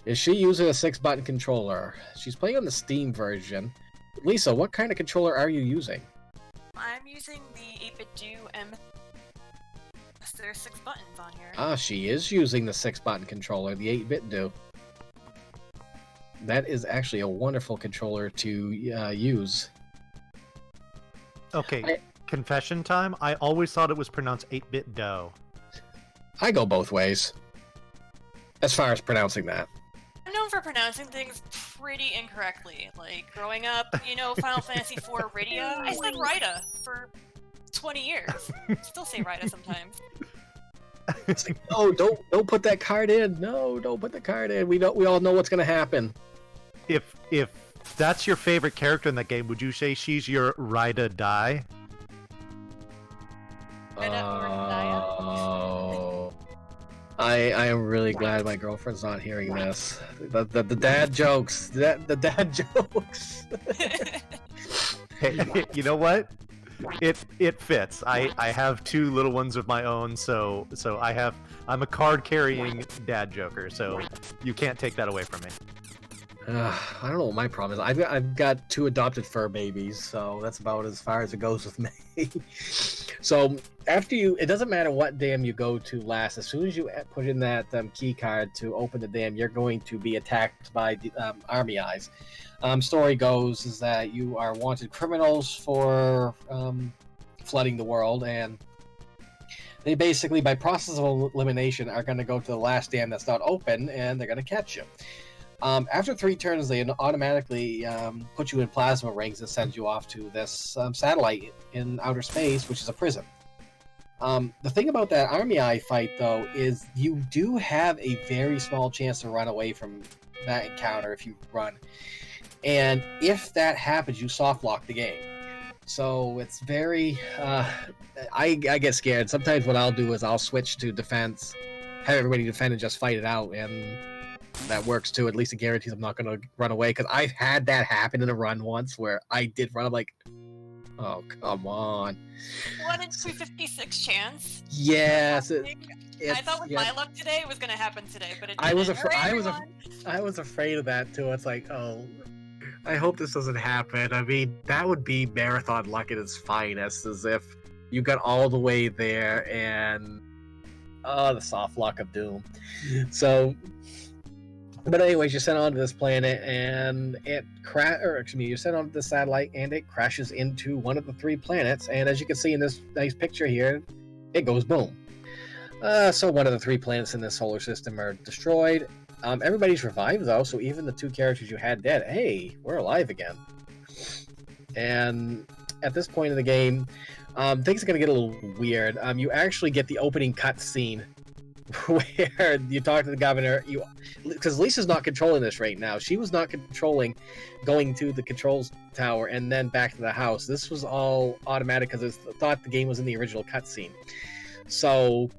Is she using a 6-button controller? She's playing on the Steam version. Lisa, what kind of controller are you using? I'm using the 8-bit do M. There's 6 buttons on here. Ah, she is using the 6-button controller, the 8-bit do. That is actually a wonderful controller to use. Okay, confession time. I always thought it was pronounced 8-bit do. I go both ways. As far as pronouncing that. I'm known for pronouncing things pretty incorrectly. Like, growing up, Final Fantasy IV Rydia, I said Ryda for 20 years. Still say Ryda sometimes. It's like, no, don't put that card in. No, don't put the card in. We all know what's gonna happen. If that's your favorite character in that game, would you say she's your ride or die? Oh. I am really glad my girlfriend's not hearing this. The dad jokes. The dad jokes. Hey, you know what? It fits. I have 2 little ones of my own, so I'm a card carrying dad joker, so you can't take that away from me. I don't know what my problem is. I've got 2 adopted fur babies, so that's about as far as it goes with me. So after it doesn't matter what dam you go to last. As soon as you put in that key card to open the dam, you're going to be attacked by the army eyes. Story goes is that you are wanted criminals for flooding the world, and they basically, by process of elimination, are going to go to the last dam that's not open, and they're going to catch you. After 3 turns, they automatically put you in plasma rings and send you off to this satellite in outer space, which is a prison. The thing about that Army Eye fight, though, is you do have a very small chance to run away from that encounter if you run. And if that happens, you soft lock the game. So it's very... I get scared. Sometimes what I'll do is I'll switch to defense, have everybody defend and just fight it out, and that works too. At least it guarantees I'm not going to run away, because I've had that happen in a run once where I did run. I'm like, oh, come on. 1 in 256 chance? Yes. I thought with my luck today it was going to happen today, but it didn't. I was afraid of that too. It's like, oh, I hope this doesn't happen. I mean, that would be marathon luck at its finest, as if you got all the way there and the soft lock of doom. So, but anyways, you're sent onto this planet, and you're sent onto the satellite, and it crashes into one of the 3 planets. And as you can see in this nice picture here, it goes boom. So one of the 3 planets in this solar system are destroyed. Everybody's revived though, so even the 2 characters you had dead, hey, we're alive again. And at this point in the game, things are gonna get a little weird. You actually get the opening cutscene where you talk to the governor, because Lisa's not controlling this right now. She was not controlling going to the controls tower and then back to the house. This was all automatic because I thought the game was in the original cutscene. So,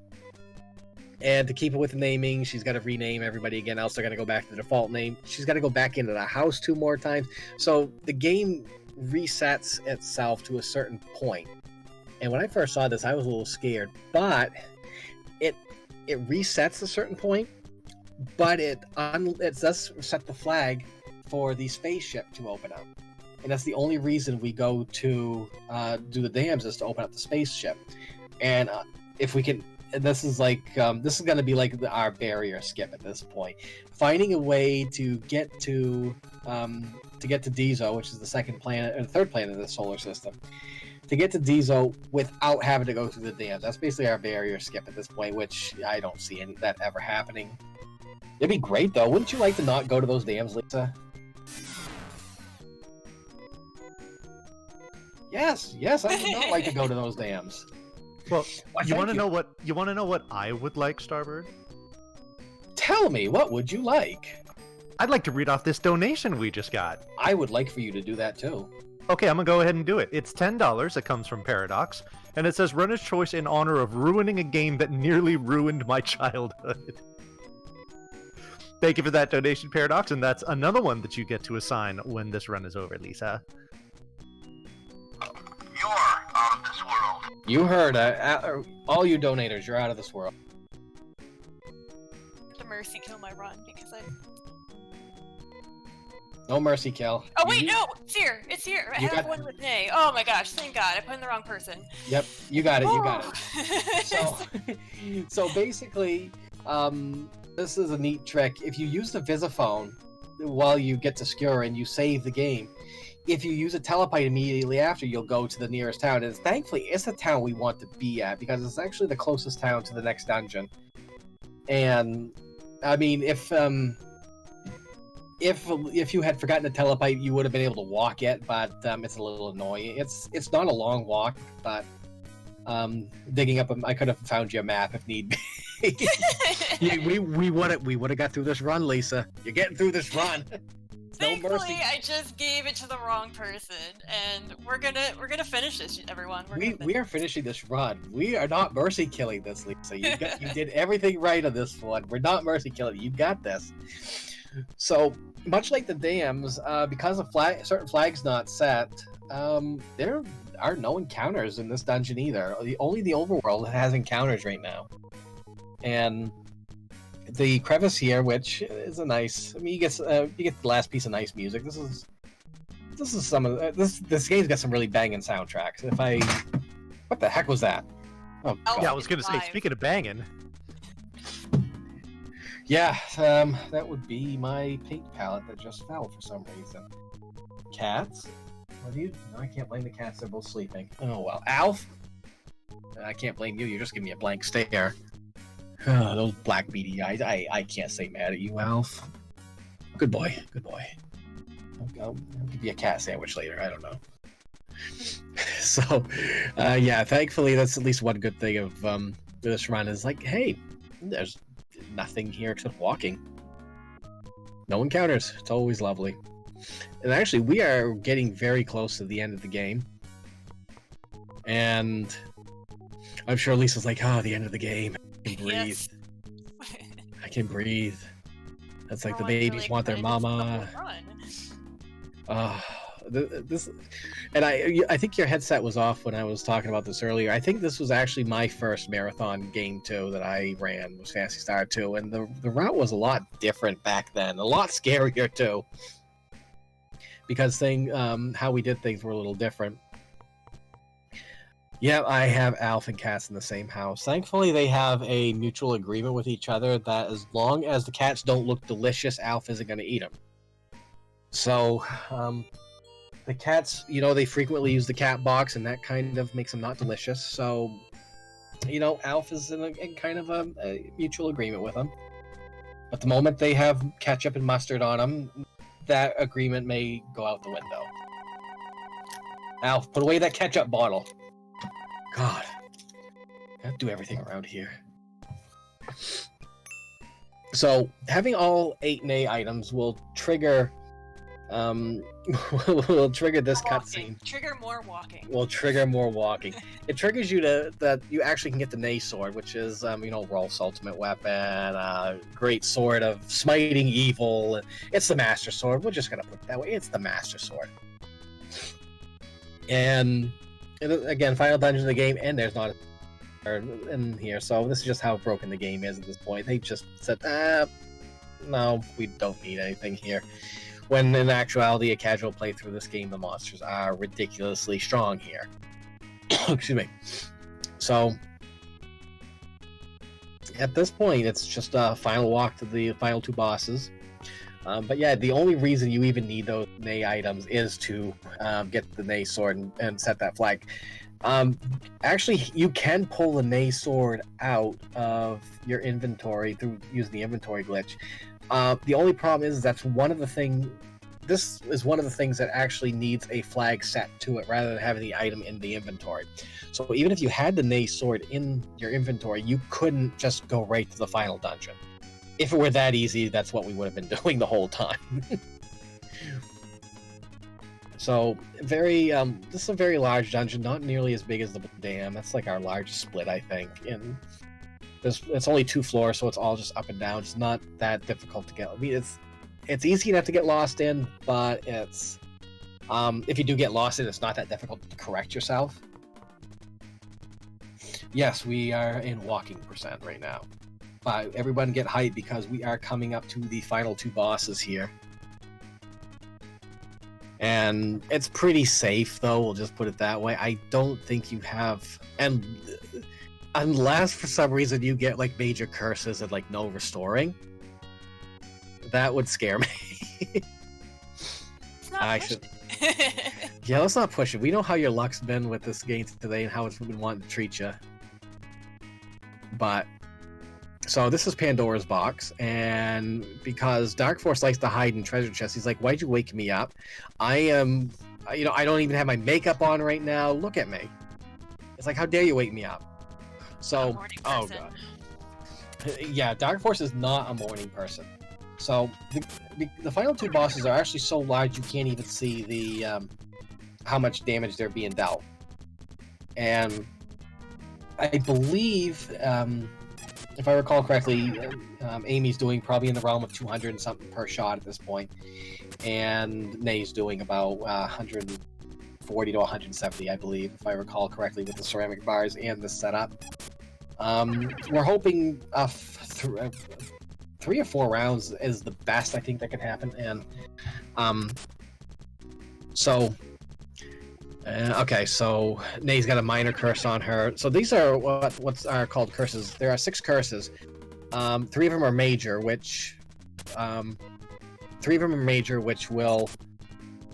and to keep it with the naming, she's got to rename everybody again, else they're going to go back to the default name. She's got to go back into the house 2 more times. So the game resets itself to a certain point. And when I first saw this, I was a little scared, but it resets a certain point, but it does set the flag for the spaceship to open up. And that's the only reason we go to do the dams, is to open up the spaceship. And if we can, this is going to be like our barrier skip at this point. Finding a way to get to Dezo, which is the 2nd planet or the 3rd planet of the solar system. To get to Dezo without having to go through the dams. That's basically our barrier skip at this point, which I don't see that ever happening. It'd be great, though. Wouldn't you like to not go to those dams, Lisa? Yes, I would not like to go to those dams. Well, you want to know what I would like, Starbird? Tell me, what would you like? I'd like to read off this donation we just got. I would like for you to do that too. Okay, I'm gonna go ahead and do it. It's $10. It comes from Paradox, and it says runner's choice in honor of ruining a game that nearly ruined my childhood. Thank you for that donation, Paradox, and that's another one that you get to assign when this run is over, Lisa. You're out of this world. You heard, all you donators, you're out of this world. To mercy kill my run because I. No mercy, Kel. Oh wait, no, it's here. It's here. I You have got- one with Nay. Oh my gosh, thank God, I put in the wrong person. Yep, you got it. You got it. it. So, so basically, this is a neat trick. If you use the Visiphone while you get to Skur and you save the game, if you use a telepite immediately after, you'll go to the nearest town. And thankfully, it's the town we want to be at because it's actually the closest town to the next dungeon. And I mean, if you had forgotten the telepite, you would have been able to walk it, but it's a little annoying. It's not a long walk, but digging up, I could have found you a map if need be. Yeah, we would have got through this run, Lisa. You're getting through this run. No mercy. Thankfully, I just gave it to the wrong person, and we're gonna finish this, everyone. We are finishing this run. We are not mercy killing this, Lisa. You did everything right on this one. We're not mercy killing. You got this. So much like the dams, because certain flags not set, there are no encounters in this dungeon either. Only the overworld has encounters right now, and the crevice here, which is a nice. I mean, you get the last piece of nice music. This is some of this game's got some really banging soundtracks. What the heck was that? Oh, God. Yeah, I was gonna say, speaking of banging. Yeah, that would be my paint palette that just fell for some reason. Cats? What do you? No, I can't blame the cats. They're both sleeping. Oh well, Alf. I can't blame you. You're just giving me a blank stare. Those black beady eyes. I can't stay mad at you, Alf. Good boy. Good boy. I'll give you a cat sandwich later. I don't know. So, yeah. Thankfully, that's at least one good thing of this run is like, hey, there's nothing here except walking. No encounters. It's always lovely. And actually, we are getting very close to the end of the game. And I'm sure Lisa's like, the end of the game. I can breathe. Yes. I can breathe. That's like the Everyone's babies really want their excited for the mama. whole run. This, and I think your headset was off when I was talking about this earlier. I think this was actually my first marathon game too that I ran, was Phantasy Star 2, and the route was a lot different back then, a lot scarier too, because how we did things were a little different. Yeah, I have Alf and cats in the same house. Thankfully, they have a mutual agreement with each other that as long as the cats don't look delicious, Alf isn't going to eat them. So, the cats, they frequently use the cat box, and that kind of makes them not delicious. So, Alf is in kind of a mutual agreement with them. But the moment they have ketchup and mustard on them, that agreement may go out the window. Alf, put away that ketchup bottle. God, gotta do everything around here. So, having all 8 Nay items will trigger will trigger this cutscene. Trigger more walking. Will trigger more walking. It triggers you that you actually can get the Nay sword, which is Rolf's ultimate weapon, great sword of smiting evil. It's the Master Sword. We're just gonna put it that way. It's the Master Sword. And again, final dungeon of the game, and there's not in here, so this is just how broken the game is at this point. They just said, no, we don't need anything here. When in actuality, a casual playthrough of this game, the monsters are ridiculously strong here. Excuse me. So, at this point, it's just a final walk to the final 2 bosses. But yeah, the only reason you even need those Nay items is to get the Nay sword and set that flag. Actually, you can pull the Nay sword out of your inventory through using the inventory glitch. The only problem is this is one of the things that actually needs a flag set to it rather than having the item in the inventory. So even if you had the Nay sword in your inventory, you couldn't just go right to the final dungeon. If it were that easy, that's what we would have been doing the whole time. So, this is a very large dungeon, not nearly as big as the dam. That's like our largest split, I think. And it's only 2 floors, so it's all just up and down. It's not that difficult to get. I mean, it's easy enough to get lost in, but it's if you do get lost in, it's not that difficult to correct yourself. Yes, we are in walking percent right now. But everyone get hyped because we are coming up to the final 2 bosses here. And it's pretty safe, though, we'll just put it that way. I don't think you have... And unless, for some reason, you get, like, major curses and, like, no restoring, that would scare me. It's not I pushed. Yeah, let's not push it. We know how your luck's been with this game today and how it's been wanting to treat you. But... So this is Pandora's box, and because Dark Force likes to hide in treasure chests, he's like, "Why'd you wake me up? I am, I don't even have my makeup on right now. Look at me." It's like, "How dare you wake me up?" So, Morning oh person. god, yeah, Dark Force is not a morning person. So the final 2 bosses are actually so large you can't even see the how much damage they're being dealt, and I believe. If I recall correctly, Amy's doing probably in the realm of 200 and something per shot at this point, and Nay's doing about 140 to 170, I believe, if I recall correctly, with the ceramic bars and the setup. We're hoping 3 or 4 rounds is the best I think that can happen, and okay, so Nay's got a minor curse on her. So these are what's are called curses. There are 6 curses. 3 of them are major, which 3 of them are major, which will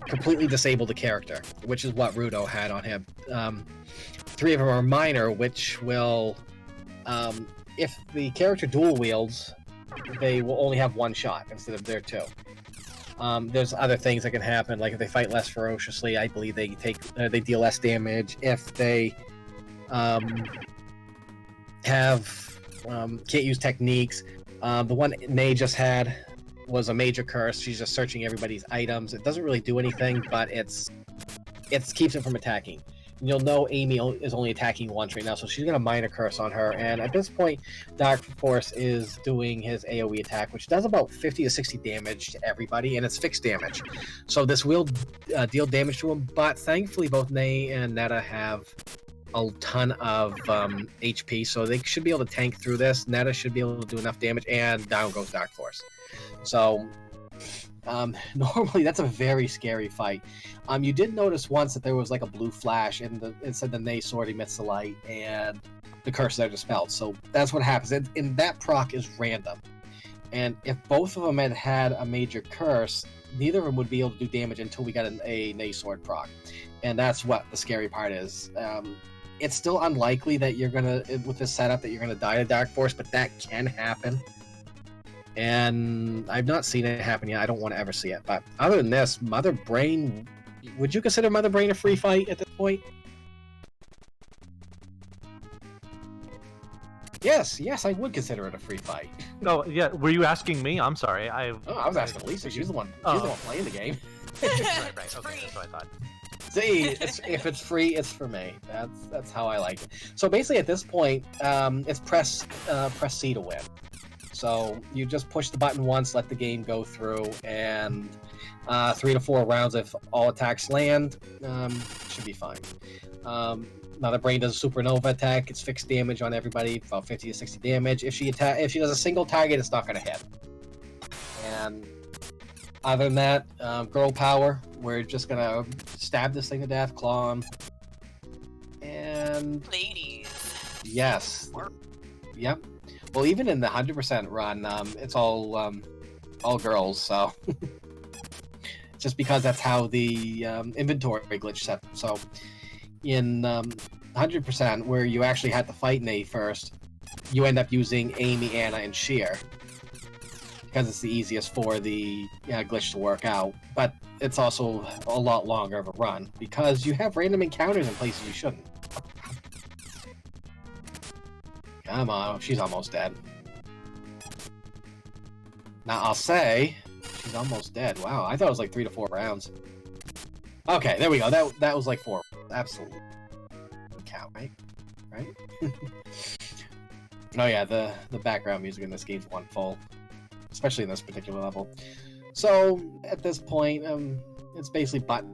completely disable the character, which is what Rudo had on him. 3 of them are minor, which will, if the character dual wields, they will only have 1 shot instead of their 2. There's other things that can happen, like if they fight less ferociously, I believe they deal less damage. If they can't use techniques, the one Nay just had was a major curse. She's just searching everybody's items. It doesn't really do anything, but it keeps it from attacking. And you'll know Amy is only attacking once right now, so she's got a minor curse on her. And at this point, Dark Force is doing his AoE attack, which does about 50 to 60 damage to everybody, and it's fixed damage. So this will deal damage to him, but thankfully both Nay and Netta have a ton of HP, so they should be able to tank through this. Netta should be able to do enough damage, and down goes Dark Force. So... normally that's a very scary fight. You did notice once that there was like a blue flash and it said the Nay sword emits the light and the curses are dispelled. So that's what happens. And that proc is random. And if both of them had a major curse, neither of them would be able to do damage until we got a Nay sword proc. And that's what the scary part is. It's still unlikely that you're gonna, with this setup, that you're gonna die to Dark Force, but that can happen. And I've not seen it happen yet. I don't want to ever see it. But other than this, Mother Brain... Would you consider Mother Brain a free fight at this point? Yes, I would consider it a free fight. No, yeah. Were you asking me? I'm sorry. I was asking Lisa. She's the one playing the game. right. It's Okay, free. that's what I thought. See, if it's free, it's for me. That's how I like it. So basically, at this point, it's press C to win. So you just push the button once, let the game go through, and 3 to 4 rounds if all attacks land, should be fine. Mother Brain does a supernova attack. It's fixed damage on everybody, about 50 to 60 damage. If she does a single target, it's not going to hit. And other than that, girl power. We're just going to stab this thing to death, claw him. And Ladies. yes, yep. Well, even in the 100% run, it's all girls, so just because that's how the inventory glitch set. So in 100%, where you actually had to fight Nay first, you end up using Amy, Anna, and Sheer because it's the easiest for the glitch to work out. But it's also a lot longer of a run because you have random encounters in places you shouldn't. Come on, she's almost dead. Now, I'll say she's almost dead. Wow, I thought it was like 3 to 4 rounds. Okay, there we go. That was like 4. Absolutely. Count, right? Right? Oh yeah, the background music in this game's wonderful, especially in this particular level. So at this point, it's basically button